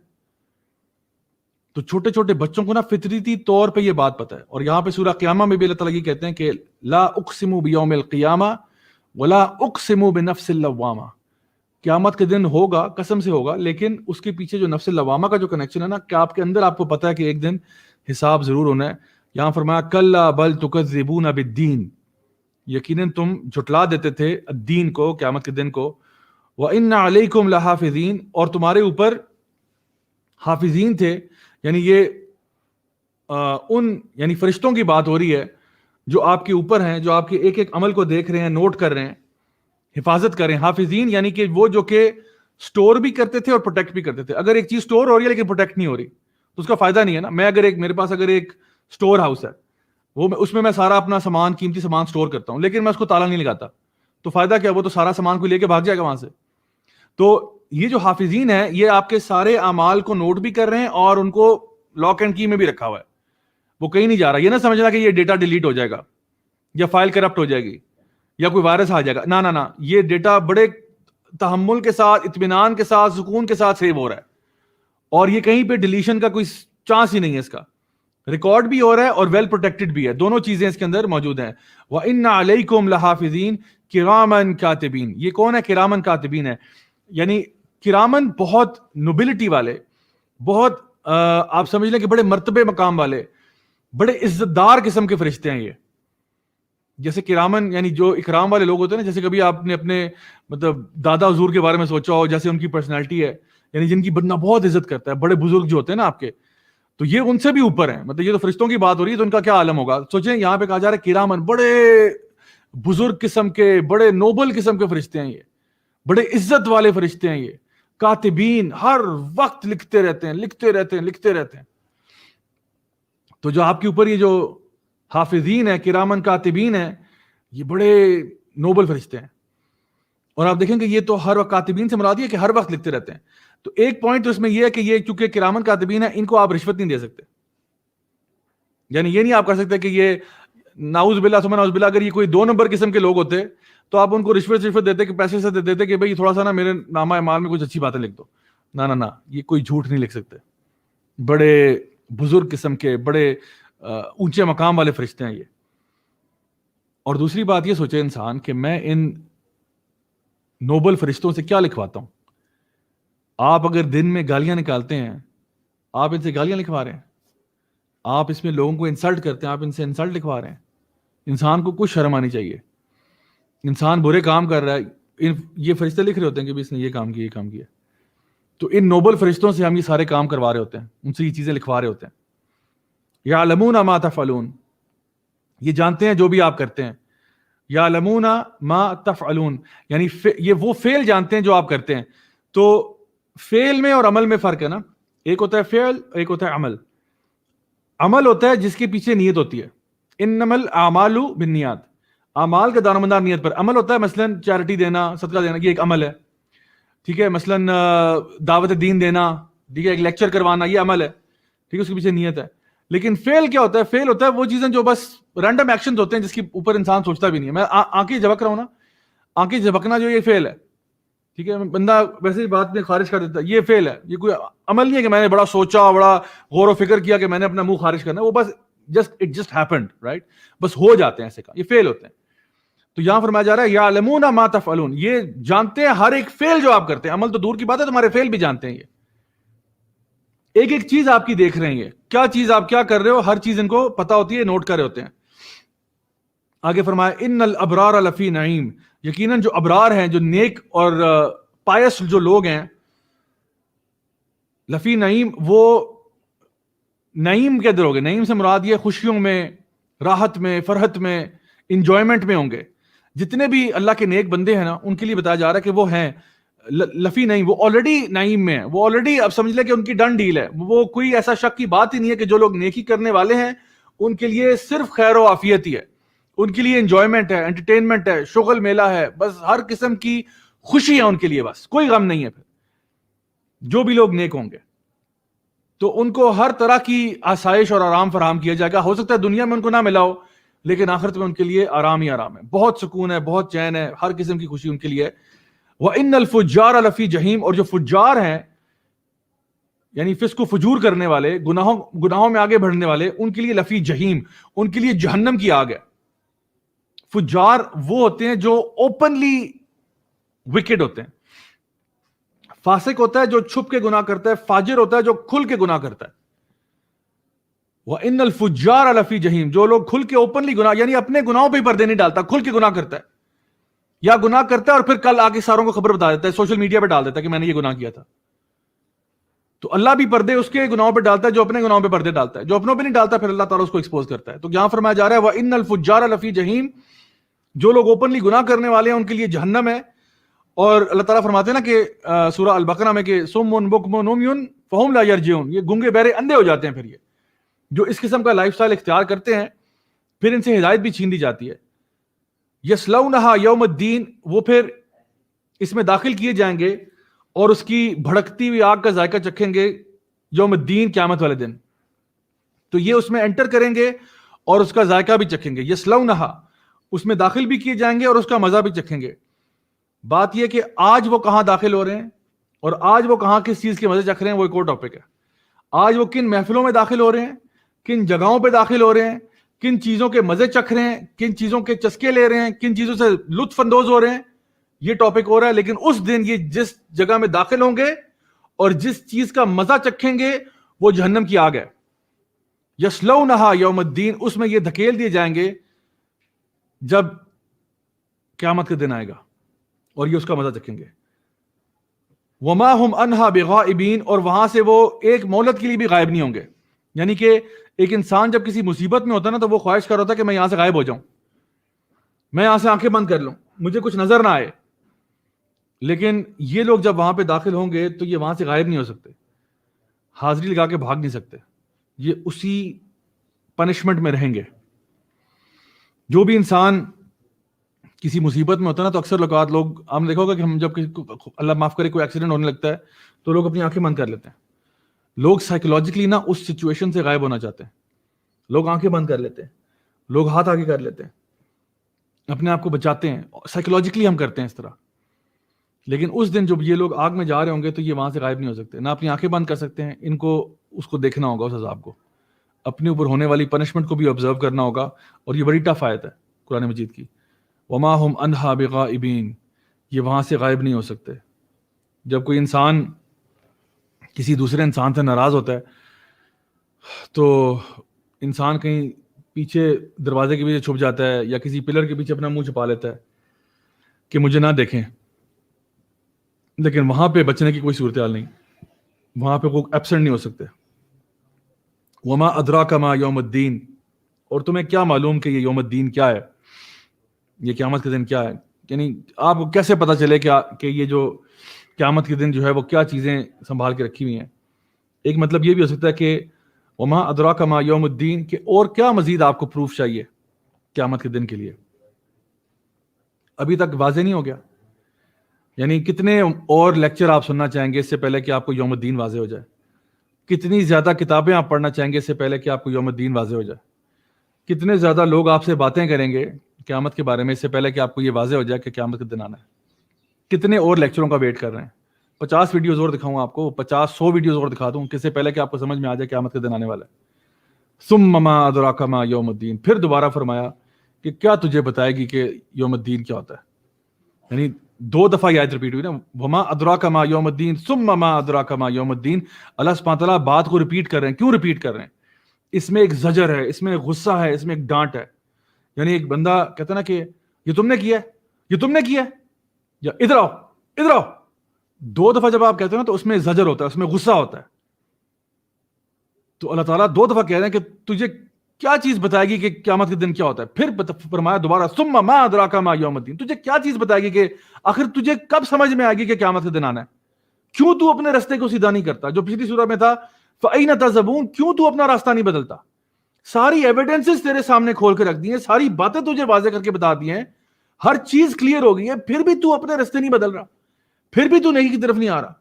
تو چھوٹے چھوٹے بچوں کو نا فطریتی طور پہ یہ بات پتہ ہے. اور یہاں پہ سورہ قیامہ میں بھی اللہ تعالیٰ یہ کہتے ہیں کہ لا اقسم بیوم القیامہ ولا اقسم بنفس اللوامہ, قیامت کے دن ہوگا, قسم سے ہوگا, لیکن اس کے پیچھے جو نفس اللوامہ کا جو کنیکشن ہے نا, کہ آپ کے اندر آپ کو پتا ہے کہ ایک دن حساب ضرور ہونا ہے. یہاں فرمایا کلا بل تکذبون بالدین, یقیناً تم جھٹلا دیتے تھے الدین کو, قیامت کے دن کو. وَإِنَّ عَلَيْكُمْ لَحَافِظِينَ, اور تمہارے اوپر حافظین تھے, یعنی یہ یعنی فرشتوں کی بات ہو رہی ہے جو آپ کے اوپر ہیں, جو آپ کے ایک ایک عمل کو دیکھ رہے ہیں, نوٹ کر رہے ہیں, حفاظت کر رہے ہیں. حافظین یعنی کہ وہ جو کہ سٹور بھی کرتے تھے اور پروٹیکٹ بھی کرتے تھے. اگر ایک چیز سٹور ہو رہی ہے لیکن پروٹیکٹ نہیں ہو رہی تو اس کا فائدہ نہیں ہے نا. میں اگر میرے پاس اگر ایک سٹور ہاؤس ہے, وہ اس میں سارا اپنا سامان, قیمتی سامان سٹور کرتا ہوں, لیکن میں اس کو تالا نہیں لگاتا, تو فائدہ کیا؟ وہ تو سارا سامان کو لے کے بھاگ جائے گا وہاں سے. تو یہ جو حافظین ہیں یہ آپ کے سارے اعمال کو نوٹ بھی کر رہے ہیں اور ان کو لاک اینڈ کی میں بھی رکھا ہوا ہے, وہ کہیں نہیں جا رہا. یہ نہ سمجھنا کہ یہ ڈیٹا ڈیلیٹ ہو جائے گا یا فائل کرپٹ ہو جائے گی یا کوئی وائرس آ جائے گا. نہ نہ نہ, یہ ڈیٹا بڑے تحمل کے ساتھ, اطمینان کے ساتھ, سکون کے ساتھ سیو ہو رہا ہے, اور یہ کہیں پہ ڈیلیشن کا کوئی چانس ہی نہیں ہے. اس کا ریکارڈ بھی ہو رہا ہے اور ویل پروٹیکٹڈ بھی ہے, دونوں چیزیں اس کے اندر موجود ہیں. وَإِنَّ عَلَيْكُمْ لَحَافِظِينَ كِرَامًا كَاتِبِينَ. یہ کون ہے کرامن کاتبین ہے؟ یعنی کرامن بہت نوبلٹی والے, بہت آپ سمجھ لیں کہ بڑے مرتبے مقام والے, بڑے عزت دار قسم کے فرشتے ہیں یہ. جیسے کرامن یعنی جو اکرام والے لوگ ہوتے ہیں نا, جیسے کبھی آپ نے اپنے مطلب دادا حضور کے بارے میں سوچا ہو, جیسے ان کی پرسنالٹی ہے, یعنی جن کی بندہ بہت عزت کرتا ہے, بڑے بزرگ جو ہوتے ہیں نا آپ کے, تو یہ ان سے بھی اوپر ہیں. مطلب یہ تو فرشتوں کی بات ہو رہی ہے, تو ان کا کیا عالم ہوگا. سوچیں یہاں پہ کہا جا رہا ہے کرامن, بڑے بزرگ قسم کے, بڑے نوبل قسم کے فرشتے ہیں یہ, بڑے عزت والے فرشتے ہیں یہ. کاتبین, ہر وقت لکھتے رہتے ہیں, لکھتے رہتے ہیں, لکھتے رہتے ہیں. تو جو آپ کے اوپر یہ جو حافظین ہے, کرامن کاتبین ہیں, یہ بڑے نوبل فرشتے ہیں. اور آپ دیکھیں کہ یہ تو ہر وقت, کاتبین سے مراد یہ کہ ہر وقت لکھتے رہتے ہیں. تو ایک پوائنٹ تو اس میں یہ ہے کہ یہ چونکہ کرامن کاتبین ہے, ان کو آپ رشوت نہیں دے سکتے. یعنی یہ نہیں آپ کر سکتے کہ یہ ناؤز باللہ ثم ناؤز باللہ, اگر یہ کوئی 2 نمبر قسم کے لوگ ہوتے تو آپ ان کو رشوت دیتے, کہ پیسے سے دیتے کہ بھئی تھوڑا سا نا میرے نامہ اعمال میں کچھ اچھی باتیں لکھ دو. نہ, یہ کوئی جھوٹ نہیں لکھ سکتے. بڑے بزرگ قسم کے, بڑے اونچے مقام والے فرشتے ہیں یہ. اور دوسری بات یہ سوچے انسان کہ میں ان نوبل فرشتوں سے کیا لکھواتا ہوں. آپ اگر دن میں گالیاں نکالتے ہیں, آپ ان سے گالیاں لکھوا رہے ہیں. آپ اس میں لوگوں کو انسلٹ کرتے ہیں, آپ ان سے انسلٹ لکھوا رہے ہیں. انسان کو کچھ شرم آنی چاہیے. انسان برے کام کر رہا ہے, یہ فرشتے لکھ رہے ہوتے ہیں کہ اس نے یہ کام کیا, یہ کام کیا. تو ان نوبل فرشتوں سے ہم یہ سارے کام کروا رہے ہوتے ہیں, ان سے یہ چیزیں لکھوا رہے ہوتے ہیں. یعلمون ما تفعلون, یہ جانتے ہیں جو بھی آپ کرتے ہیں. یعلمون ما تفعلون یعنی یہ وہ فعل جانتے ہیں جو آپ کرتے ہیں. تو فعل میں اور عمل میں فرق ہے نا. ایک ہوتا ہے فعل, ایک ہوتا ہے عمل. عمل ہوتا ہے جس کے پیچھے نیت ہوتی ہے. انما الاعمال بالنیات, اعمال کا دار و مدار نیت پر. عمل ہوتا ہے مثلا چیریٹی دینا, صدقہ دینا, یہ ایک عمل ہے. ٹھیک ہے, مثلا دعوت دین دینا, ٹھیک ہے, ایک لیکچر کروانا, یہ عمل ہے. ٹھیک ہے, اس کے پیچھے نیت ہے. لیکن فعل کیا ہوتا ہے؟ فعل ہوتا ہے وہ چیزیں جو بس رینڈم ایکشنز ہوتے ہیں جس کے اوپر انسان سوچتا بھی نہیں ہے. میں آنکھیں جھپک رہا ہوں نا, آنکھیں جھپکنا جو یہ فعل ہے, ٹھیک ہے, بندہ ویسے ہی بات میں خارج کر دیتا ہے, یہ فعل ہے. یہ کوئی عمل نہیں ہے کہ میں نے بڑا سوچا, بڑا غور و فکر کیا کہ میں نے اپنا منہ خارج کرنا. وہ بس اٹ جسٹ ہیپنڈ, رائٹ, بس ہو جاتے ہیں ایسے کا, یہ فعل ہوتے ہیں. تو یہاں فرمایا جا رہا ہے یعلمون ما تفعلون, یہ جانتے ہیں ہر ایک فعل جو آپ کرتے ہیں. عمل تو دور کی بات ہے, تمہارے فعل بھی جانتے ہیں. یہ ایک ایک چیز آپ کی دیکھ رہے ہیں, یہ کیا چیز آپ کیا کر رہے ہو, ہر چیز ان کو پتا ہوتی ہے, نوٹ کر رہے ہوتے ہیں. آگے فرمایا ان الابرار لفی نعیم, یقیناً جو ابرار ہیں, جو نیک اور پائس جو لوگ ہیں, لفی نعیم, وہ نعیم کے اندر ہوں گے. نعیم سے مراد یہ خوشیوں میں, راحت میں, فرحت میں, انجوائمنٹ میں ہوں گے. جتنے بھی اللہ کے نیک بندے ہیں نا, ان کے لیے بتایا جا رہا ہے کہ وہ ہیں لفی نعیم, وہ آلریڈی نعیم میں ہیں, وہ آلریڈی اب سمجھ لیں کہ ان کی ڈن ڈیل ہے. وہ کوئی ایسا شک کی بات ہی نہیں ہے کہ جو لوگ نیکی کرنے والے ہیں ان کے لیے صرف خیر و عافیت ہی ہے, ان کے لیے انجوائمنٹ ہے, انٹرٹینمنٹ ہے, شغل میلہ ہے, بس ہر قسم کی خوشی ہے ان کے لیے, بس کوئی غم نہیں ہے. پھر جو بھی لوگ نیک ہوں گے تو ان کو ہر طرح کی آسائش اور آرام فراہم کیا جائے گا. ہو سکتا ہے دنیا میں ان کو نہ ملا ہو, لیکن آخرت میں ان کے لیے آرام ہی آرام ہے, بہت سکون ہے, بہت چین ہے, ہر قسم کی خوشی ان کے لیے ہے. وَإِنَّ الْفُجَّارَ لَفِي جَحِيمٍ, اور جو فجار ہیں یعنی فسق و فجور کرنے والے, گناہوں میں آگے بڑھنے والے, ان کے لیے لفی جہیم, ان کے لیے جہنم کی آگ ہے. فجار وہ ہوتے ہیں جو اوپنلی وکڈ ہوتے ہیں. فاسق ہوتا ہے جو چھپ کے گناہ کرتا ہے, فاجر ہوتا ہے جو کھل کے گناہ کرتا ہے. وَإِنَّ الْفُجَّارَ لَفِي جَحِيمٍ, جو لوگ کھل کے اوپنلی گناہ یعنی اپنے گناہوں پہ پردے نہیں ڈالتا, کھل کے گناہ کرتا ہے, یا گناہ کرتا ہے اور پھر کل آگے ساروں کو خبر بتا دیتا ہے, سوشل میڈیا پہ ڈال دیتا ہے کہ میں نے یہ گناہ کیا تھا. تو اللہ بھی پردے اس کے گناہوں پہ ڈالتا ہے جو اپنے گناہوں پہ پردے ڈالتا ہے, جو اپنوں پہ نہیں ڈالتا پھر اللہ تعالیٰ اس کو ایکسپوز کرتا ہے. تو یہاں فرمایا جا رہا ہے وَإِنَّ الْفُجَّارَ لَفِي جَحِيمٍ, جو لوگ اوپنلی گناہ کرنے والے ہیں ان کے لیے جہنم ہے. اور اللہ تعالیٰ فرماتے ہیں نا کہ سورہ البقرہ میں کہ سُمٌّ بُکْمٌ عُمْیٌ فَهُمْ لَا يَرْجِعُونَ, یہ گنگے بہرے اندھے ہو جاتے ہیں. پھر یہ جو اس قسم کا لائف سٹائل اختیار کرتے ہیں پھر ان سے ہدایت بھی چھین دی جاتی ہے. یصلونہا یوم الدین, وہ پھر اس میں داخل کیے جائیں گے اور اس کی بھڑکتی ہوئی آگ کا ذائقہ چکھیں گے یوم الدین, قیامت والے دن. تو یہ اس میں انٹر کریں گے اور اس کا ذائقہ بھی چکھیں گے. یصلونہا, اس میں داخل بھی کیے جائیں گے اور اس کا مزہ بھی چکھیں گے. بات یہ کہ آج وہ کہاں داخل ہو رہے ہیں اور آج وہ کہاں کس چیز کے مزے چکھ رہے ہیں, وہ ایک اور ٹاپک ہے. آج وہ کن محفلوں میں داخل ہو رہے ہیں, کن جگہوں پہ داخل ہو رہے ہیں, کن چیزوں کے مزے چکھ رہے ہیں, کن چیزوں کے چسکے لے رہے ہیں, کن چیزوں سے لطف اندوز ہو رہے ہیں, یہ ٹاپک ہو رہا ہے. لیکن اس دن یہ جس جگہ میں داخل ہوں گے اور جس چیز کا مزہ چکھیں گے وہ جہنم کی آگ ہے. یصلونہا یوم الدین, اس میں یہ دھکیل دیے جائیں گے جب قیامت کا دن آئے گا اور یہ اس کا مزہ چکھیں گے. وما ہم عنہا بغائبین, اور وہاں سے وہ ایک مہلت کے لیے بھی غائب نہیں ہوں گے. یعنی کہ ایک انسان جب کسی مصیبت میں ہوتا ہے نا تو وہ خواہش کر رہا ہوتا ہے کہ میں یہاں سے غائب ہو جاؤں, میں یہاں سے آنکھیں بند کر لوں, مجھے کچھ نظر نہ آئے. لیکن یہ لوگ جب وہاں پہ داخل ہوں گے تو یہ وہاں سے غائب نہیں ہو سکتے, حاضری لگا کے بھاگ نہیں سکتے, یہ اسی پنشمنٹ میں رہیں گے. جو بھی انسان کسی مصیبت میں ہوتا ہے نا تو اکثر اوقات لوگ, آپ نے دیکھا ہوگا کہ ہم جب اللہ معاف کرے کوئی ایکسیڈنٹ ہونے لگتا ہے تو لوگ اپنی آنکھیں بند کر لیتے ہیں. لوگ سائیکولوجیکلی نا اس سچویشن سے غائب ہونا چاہتے ہیں, لوگ آنکھیں بند کر لیتے ہیں, لوگ ہاتھ آگے کر لیتے ہیں, اپنے آپ کو بچاتے ہیں. سائیکولوجیکلی ہم کرتے ہیں اس طرح. لیکن اس دن جب یہ لوگ آگ میں جا رہے ہوں گے تو یہ وہاں سے غائب نہیں ہو سکتے, نہ اپنی آنکھیں بند کر سکتے ہیں. ان کو اس کو دیکھنا ہوگا, اس عذاب کو, اپنے اوپر ہونے والی پنشمنٹ کو بھی آبزرو کرنا ہوگا. اور یہ بڑی ٹف آیت ہے قرآن مجید کی. وما ہم عنہا بغائبین, یہ وہاں سے غائب نہیں ہو سکتے. جب کوئی انسان کسی دوسرے انسان سے ناراض ہوتا ہے تو انسان کہیں پیچھے دروازے کے پیچھے چھپ جاتا ہے یا کسی پلر کے پیچھے اپنا منہ چھپا لیتا ہے کہ مجھے نہ دیکھیں. لیکن وہاں پہ بچنے کی کوئی صورتحال نہیں, وہاں پہ کوئی ایبسنٹ نہیں ہو سکتے. وما ادراک ما یوم الدین, اور تمہیں کیا معلوم کہ یہ یوم الدین کیا ہے, یہ قیامت کے دن کیا ہے. یعنی آپ کو کیسے پتہ چلے کہ یہ جو قیامت کے دن جو ہے وہ کیا چیزیں سنبھال کے رکھی ہوئی ہیں. ایک مطلب یہ بھی ہو سکتا ہے کہ وما ادراک ما یوم الدین, کہ اور کیا مزید آپ کو پروف چاہیے قیامت کے دن کے لیے, ابھی تک واضح نہیں ہو گیا. یعنی کتنے اور لیکچر آپ سننا چاہیں گے اس سے پہلے کہ آپ کو یوم الدین واضح ہو جائے, کتنی زیادہ کتابیں آپ پڑھنا چاہیں گے اس سے پہلے کہ آپ کو یوم الدین واضح ہو جائے, کتنے زیادہ لوگ آپ سے باتیں کریں گے قیامت کے بارے میں اس سے پہلے کہ آپ کو یہ واضح ہو جائے کہ قیامت کا دن آنا ہے. کتنے اور لیکچروں کا ویٹ کر رہے ہیں. 50 ویڈیوز اور دکھاؤں آپ کو, 100 ویڈیوز اور دکھا دوں, کس سے پہلے کہ آپ کو سمجھ میں آ جائے قیامت کا دن آنے والا ہے. ثم ما ادراک ما یوم الدین, پھر دوبارہ فرمایا کہ کیا تجھے بتائے گی کہ یوم الدین کیا ہوتا ہے. یعنی 2 دفعہ یہ آیت ریپیٹ ہوئی نا, وما ادراک ما یوم الدین ثم ما ادراک ما یوم الدین. اللہ سبحانہ تعالیٰ بات کو ریپیٹ کر رہے ہیں. کیوں ریپیٹ کر رہے ہیں؟ اس میں ایک زجر ہے, اس میں ایک غصہ ہے, اس میں ایک ڈانٹ ہے. یعنی ایک بندہ کہتا ہے نا کہ یہ تم نے کیا ہے, یہ تم نے کیا ہے, یا ادھر آؤ ادھر آؤ. 2 دفعہ جب آپ کہتے ہیں نا تو اس میں زجر ہوتا ہے, اس میں غصہ ہوتا ہے. تو اللہ تعالیٰ 2 دفعہ کہہ رہے ہیں کہ تجھے کیا چیز بتائے گی کہ قیامت کے دن کیا ہوتا ہے. پھر فرمایا دوبارہ ثم ما ادراک ما یوم الدین, تجھے کیا چیز بتائے گی کہ آخر تجھے کب سمجھ میں آئے گی کہ قیامت کا دن آنا ہے. کیوں تو اپنے راستے کو سیدھا نہیں کرتا, جو پچھلی سورہ میں تھا فَأَيْنَ تَذْهَبُونَ, کیوں تو اپنا راستہ نہیں بدلتا. ساری ایویڈنسز تیرے سامنے کھول کے رکھ دی ہیں, ساری باتیں تجھے واضح کر کے بتا دی ہیں, ہر چیز کلیئر ہو گئی ہے, پھر بھی تو اپنے راستے نہیں بدل رہا, پھر بھی تو نہیں کی طرف نہیں آ رہا.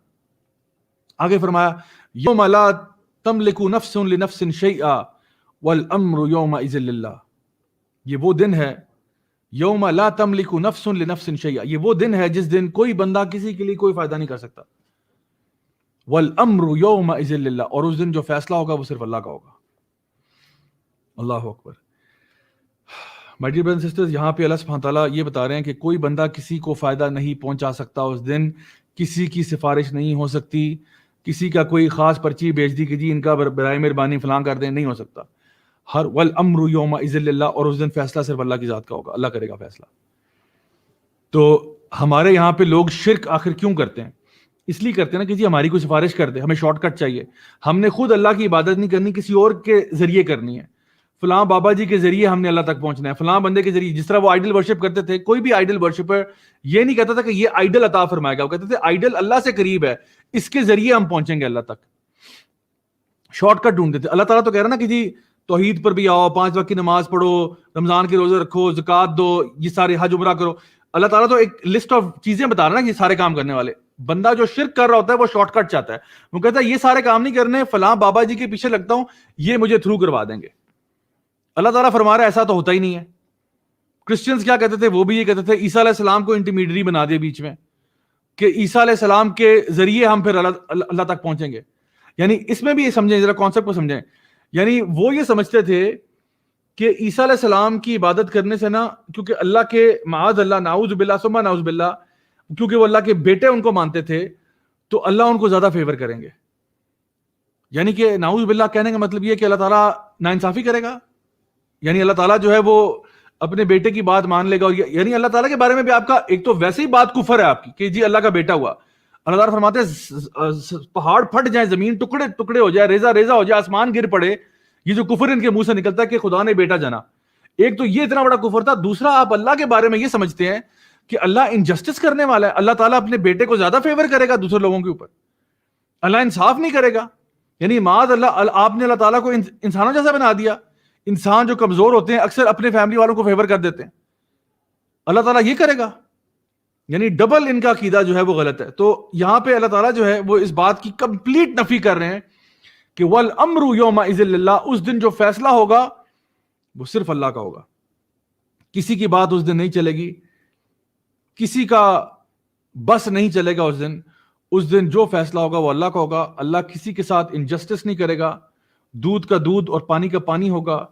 آگے فرمایا یوم لا تملک نفس لنفس شیئا والامر یومئذ للہ. یہ وہ دن ہے, یوم لا تملک نفس لنفس شیئا, یہ وہ دن ہے جس دن کوئی بندہ کسی کے لیے کوئی فائدہ نہیں کر سکتا. والامر یومئذ للہ, اور اس دن جو فیصلہ ہوگا وہ صرف اللہ کا ہوگا. اللہ اکبر. My dear brothers and sisters, یہاں پہ اللہ سبحانہ تعالیٰ یہ بتا رہے ہیں کہ کوئی بندہ کسی کو فائدہ نہیں پہنچا سکتا اس دن, کسی کی سفارش نہیں ہو سکتی, کسی کا کوئی خاص پرچی بھیج دی کہ جی ان کا برائے مہربانی فلاں کر دیں, نہیں ہو سکتا. ہر والامر یومئذ للہ, اور اس دن فیصلہ صرف اللہ کی ذات کا ہوگا, اللہ کرے گا فیصلہ. تو ہمارے یہاں پہ لوگ شرک آخر کیوں کرتے ہیں؟ اس لیے کرتے ہیں نا کہ جی ہماری کوئی سفارش کر دے, ہمیں شارٹ کٹ چاہیے, ہم نے خود اللہ کی عبادت نہیں کرنی, کسی اور کے ذریعے کرنی ہے. فلاں بابا جی کے ذریعے ہم نے اللہ تک پہنچنا ہے, فلاں بندے کے ذریعے. جس طرح وہ آئیڈل ورشپ کرتے تھے, کوئی بھی آئیڈل ورشپر یہ نہیں کہتا تھا کہ یہ آئیڈل عطا فرمائے گا, وہ کہتے تھے آئیڈل اللہ سے قریب ہے, اس کے ذریعے ہم پہنچیں گے اللہ تک. شارٹ کٹ ڈھونڈتے تھے. اللہ تعالیٰ تو کہہ رہا نا کہ جی توحید پر بھی آؤ, 5 وقت کی نماز پڑھو, رمضان کے روزے رکھو, زکوٰۃ دو, یہ سارے حج عمرہ کرو. اللہ تعالیٰ تو ایک لسٹ آف چیزیں بتا رہا ہے نا, یہ سارے کام کرنے والے. بندہ جو شرک کر رہا ہوتا ہے وہ شارٹ کٹ چاہتا ہے, وہ کہتا ہے یہ سارے کام نہیں کرنے, فلاں بابا جی کے پیچھے لگتا ہوں, یہ مجھے تھرو کروا دیں گے. اللہ تعالیٰ فرما رہا ہے ایسا تو ہوتا ہی نہیں ہے. کرسچنز کیا کہتے تھے, وہ بھی یہ کہتے تھے عیسیٰ علیہ السلام کو انٹرمیڈیری بنا دیا بیچ میں, کہ عیسیٰ علیہ السلام کے ذریعے ہم پھر اللہ تک پہنچیں گے. یعنی اس میں بھی یہ سمجھیں, ذرا کانسیپٹ کو سمجھیں. یعنی وہ یہ سمجھتے تھے کہ عیسیٰ علیہ السلام کی عبادت کرنے سے نا, کیونکہ اللہ کے معاذ اللہ نعوذ باللہ ثم نعوذ باللہ, کیونکہ وہ اللہ کے بیٹے ان کو مانتے تھے, تو اللہ ان کو زیادہ فیور کریں گے. یعنی کہ نعوذ باللہ کہنے کا مطلب یہ کہ اللہ تعالیٰ ناانصافی کرے گا. یعنی اللہ تعالیٰ جو ہے وہ اپنے بیٹے کی بات مان لے گا. اور یعنی اللہ تعالیٰ کے بارے میں بھی آپ کا ایک تو ویسے ہی بات کفر ہے آپ کی کہ جی اللہ کا بیٹا ہوا. اللہ تعالیٰ فرماتے ہیں پہاڑ پھٹ جائیں, زمین ٹکڑے ٹکڑے ہو جائے, ریزہ ریزہ ہو جائے, آسمان گر پڑے, یہ جو کفر ان کے منہ سے نکلتا ہے کہ خدا نے بیٹا جنا. ایک تو یہ اتنا بڑا کفر تھا. دوسرا, آپ اللہ کے بارے میں یہ سمجھتے ہیں کہ اللہ انجسٹس کرنے والا ہے, اللہ تعالیٰ اپنے بیٹے کو زیادہ فیور کرے گا دوسرے لوگوں کے اوپر, اللہ انصاف نہیں کرے گا. یعنی معاذ اللہ, آپ نے اللہ تعالیٰ کو انسانوں جیسا بنا دیا. انسان جو کمزور ہوتے ہیں اکثر اپنے فیملی والوں کو فیور کر دیتے ہیں, اللہ تعالیٰ یہ کرے گا. یعنی ڈبل ان کا عقیدہ جو ہے وہ غلط ہے. تو یہاں پہ اللہ تعالیٰ جو ہے وہ اس بات کی کمپلیٹ نفی کر رہے ہیں کہ وَالْأَمْرُ يَوْمَئِذٍ لِلَّهِ, اس دن جو فیصلہ ہوگا وہ صرف اللہ کا ہوگا. کسی کی بات اس دن نہیں چلے گی, کسی کا بس نہیں چلے گا اس دن. اس دن جو فیصلہ ہوگا وہ اللہ کا ہوگا. اللہ کسی کے ساتھ انجسٹس نہیں کرے گا. دودھ کا دودھ اور پانی کا پانی ہوگا.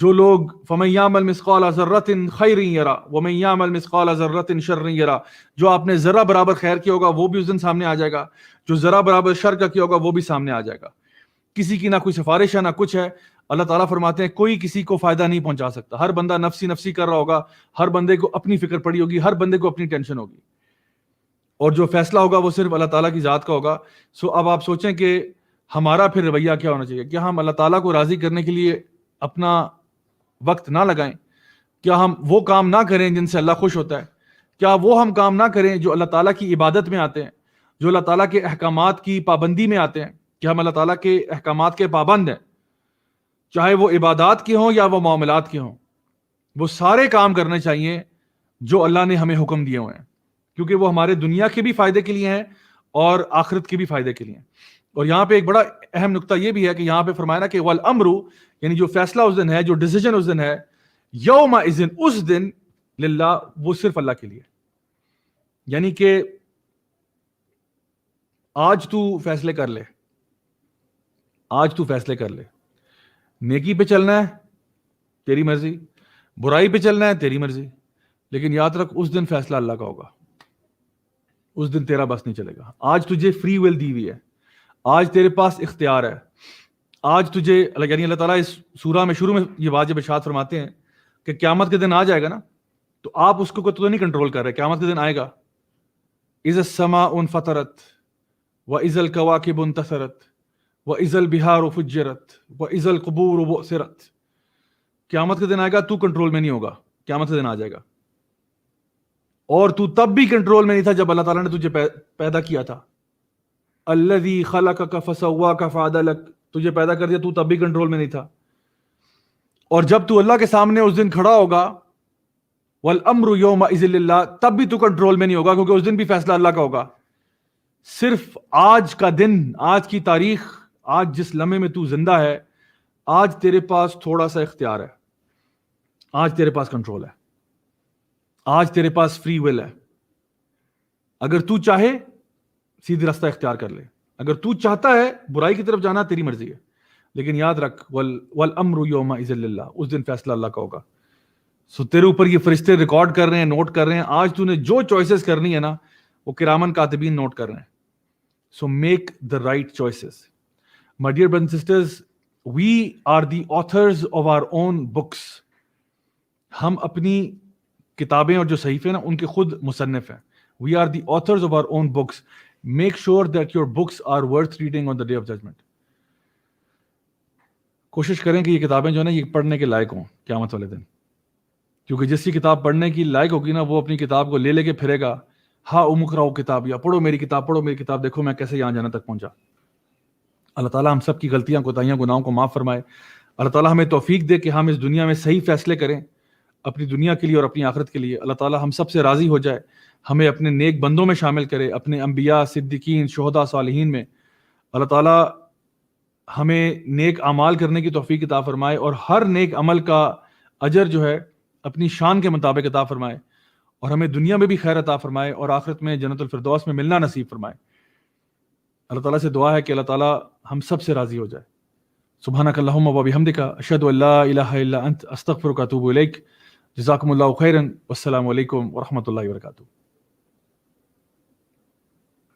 جو لوگ فَمَن يَعْمَلْ مِثْقَالَ ذَرَّةٍ خَيْرٍ يَرَهُ وَمَن يَعْمَلْ مِثْقَالَ ذَرَّةٍ شَرٍّ يَرَهُ، جو آپ نے ذرہ برابر خیر کیا ہوگا وہ بھی اس دن سامنے آ جائے گا، جو ذرہ برابر شر کا کیا ہوگا وہ بھی سامنے آ جائے گا. کسی کی نہ کوئی سفارش ہے نہ کچھ ہے. اللہ تعالیٰ فرماتے ہیں کوئی کسی کو فائدہ نہیں پہنچا سکتا. ہر بندہ نفسی نفسی کر رہا ہوگا، ہر بندے کو اپنی فکر پڑی ہوگی، ہر بندے کو اپنی ٹینشن ہوگی، اور جو فیصلہ ہوگا وہ صرف اللہ تعالیٰ کی ذات کا ہوگا. سو اب آپ سوچیں کہ ہمارا پھر رویہ کیا ہونا چاہیے. کیا ہم اللہ تعالیٰ کو راضی کرنے کے لیے اپنا وقت نہ لگائیں؟ کیا ہم وہ کام نہ کریں جن سے اللہ خوش ہوتا ہے؟ کیا وہ ہم کام نہ کریں جو اللہ تعالیٰ کی عبادت میں آتے ہیں، جو اللہ تعالیٰ کے احکامات کی پابندی میں آتے ہیں؟ کہ ہم اللہ تعالیٰ کے احکامات کے پابند ہیں، چاہے وہ عبادات کے ہوں یا وہ معاملات کے ہوں. وہ سارے کام کرنے چاہیے جو اللہ نے ہمیں حکم دیے ہوئے ہیں، کیونکہ وہ ہمارے دنیا کے بھی فائدے کے لیے ہیں اور آخرت کے بھی فائدے کے لیے ہیں. اور یہاں پہ ایک بڑا اہم نقطہ یہ بھی ہے کہ یہاں پہ فرمایا نا کہ والامر، یعنی جو فیصلہ اس دن ہے، جو ڈیسیجن اس دن ہے، یومئذ، اس دن، للہ، وہ صرف اللہ کے لیے. یعنی کہ آج تو فیصلے کر لے، آج تو فیصلے کر لے. نیکی پہ چلنا ہے تیری مرضی، برائی پہ چلنا ہے تیری مرضی، لیکن یاد رکھ اس دن فیصلہ اللہ کا ہوگا. اس دن تیرا بس نہیں چلے گا. آج تجھے فری ول دی ہوئی ہے، آج تیرے پاس اختیار ہے. آج تجھے، یعنی اللہ تعالیٰ اس سورہ میں شروع میں یہ واجب ارشاد فرماتے ہیں کہ قیامت کے دن آ جائے گا نا، تو آپ اس کو تو نہیں کنٹرول کر رہے. قیامت کے دن آئے گا. اذا السماء انفطرت واذا الكواكب انتثرت واذا البحار فجرت واذا القبور بعثرت. قیامت کے دن آئے گا، تو کنٹرول میں نہیں ہوگا. قیامت کے دن آ جائے گا، اور تو تب بھی کنٹرول میں نہیں تھا جب اللہ تعالیٰ نے تجھے پیدا کیا تھا. الذی خلقک فسواک فعدلک، تجھے پیدا کر دیا، تو تب بھی کنٹرول میں نہیں تھا. اور جب تو اللہ کے سامنے اس دن کھڑا ہوگا، والامر یومئذ للہ، تب بھی تو کنٹرول میں نہیں ہوگا، کیونکہ اس دن بھی فیصلہ اللہ کا ہوگا. صرف آج کا دن، آج کی تاریخ، آج جس لمحے میں تو زندہ ہے، آج تیرے پاس تھوڑا سا اختیار ہے، آج تیرے پاس کنٹرول ہے، آج تیرے پاس فری ول ہے. اگر تو چاہے سیدھی راستہ اختیار کر لے، اگر تو چاہتا ہے برائی کی طرف جانا، تیری مرضی ہے. لیکن یاد رکھ والامر یومئذ للہ، اس دن فیصلہ اللہ کا ہوگا. سو تیرے اوپر یہ فرشتے ریکارڈ کر رہے ہیں، نوٹ کر رہے ہیں. آج تو نے جو چوائسز کرنی ہے نا، وہ کرامن کاتبین نوٹ کر رہے ہیں. So make the right choices. My dear brothers and sisters, we are the authors of our own books. ہم اپنی کتابیں اور جو صحیفے نا، ان کے خود مصنف ہیں. We are the authors of our own books. Make sure that your books are worth reading on the day of judgment. کوشش کریں کہ یہ کتابیں جو ہے نا، یہ پڑھنے کے لائق ہوں قیامت والے دن. کیونکہ جس کی کتاب پڑھنے کی لائق ہوگی نا، وہ اپنی کتاب کو لے کے پھرے گا، ہاں امقراؤ کتاب، یا پڑھو میری کتاب، پڑھو میری کتاب، دیکھو میں کیسے یہاں جانا تک پہنچا. اللہ تعالیٰ ہم سب کی غلطیاں، کوتاہیاں، گناہوں کو معاف فرمائے. اللہ تعالیٰ ہمیں توفیق دے کہ ہم اس دنیا میں صحیح فیصلے کریں اپنی دنیا کے لیے اور اپنی آخرت کے لیے. اللہ تعالیٰ ہم سب سے راضی ہو جائے، ہمیں اپنے نیک بندوں میں شامل کرے، اپنے انبیاء، صدیقین، شہداء، صالحین میں. اللہ تعالیٰ ہمیں نیک اعمال کرنے کی توفیق عطا فرمائے، اور ہر نیک عمل کا اجر جو ہے اپنی شان کے مطابق عطا فرمائے، اور ہمیں دنیا میں بھی خیر عطا فرمائے اور آخرت میں جنت الفردوس میں ملنا نصیب فرمائے. اللہ تعالیٰ سے دعا ہے کہ اللہ تعالیٰ ہم سب سے راضی ہو جائے. سبحانک اللہم و بحمدک، اشہد ان لا الہ الا انت، استغفرک و اتوب الیک. جزاکم اللہ خیرا، والسلام علیکم ورحمۃ اللہ وبرکاتہ.